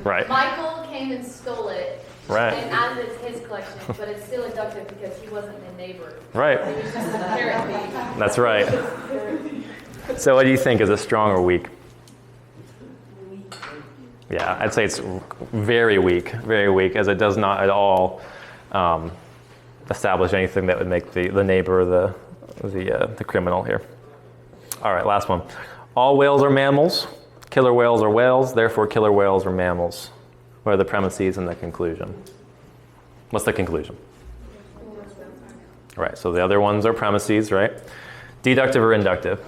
Right. Michael came and stole it. Right. And added it to his collection, but it's still inductive because he wasn't the neighbor. Right. He was just a parrot thief. That's right. So what do you think? Is it strong or weak? Yeah, I'd say it's very weak, as it does not at all establish anything that would make the neighbor the criminal here. All right, last one. All whales are mammals. Killer whales are whales. Therefore, killer whales are mammals. What are the premises and the conclusion? What's the conclusion? Right, so the other ones are premises, right? Deductive or inductive?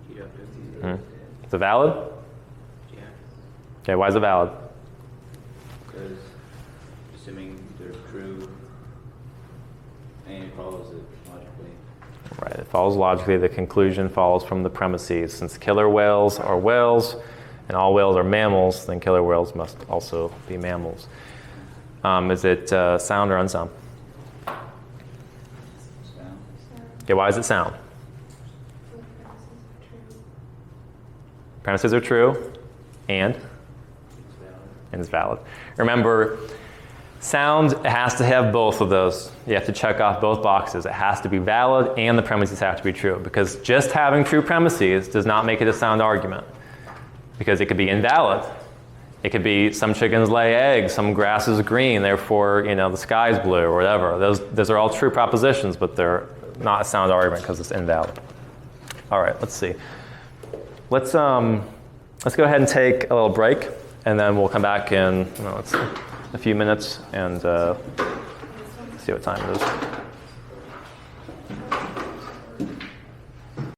Deductive. Is it valid? Yeah. Okay, why is it valid? Because assuming they're true, and it follows it logically. Right, it follows logically. The conclusion follows from the premises. Since killer whales are whales and all whales are mammals, then killer whales must also be mammals. Is it sound or unsound? Sound. Okay, why is it sound? Premises are true, and it's valid. Remember, sound has to have both of those. You have to check off both boxes. It has to be valid and the premises have to be true, because just having true premises does not make it a sound argument, because it could be invalid. It could be some chickens lay eggs, some grass is green, therefore the sky is blue or whatever. Those are all true propositions, but they're not a sound argument because it's invalid. All right, let's see. Let's go ahead and take a little break, and then we'll come back in a few minutes and see what time it is.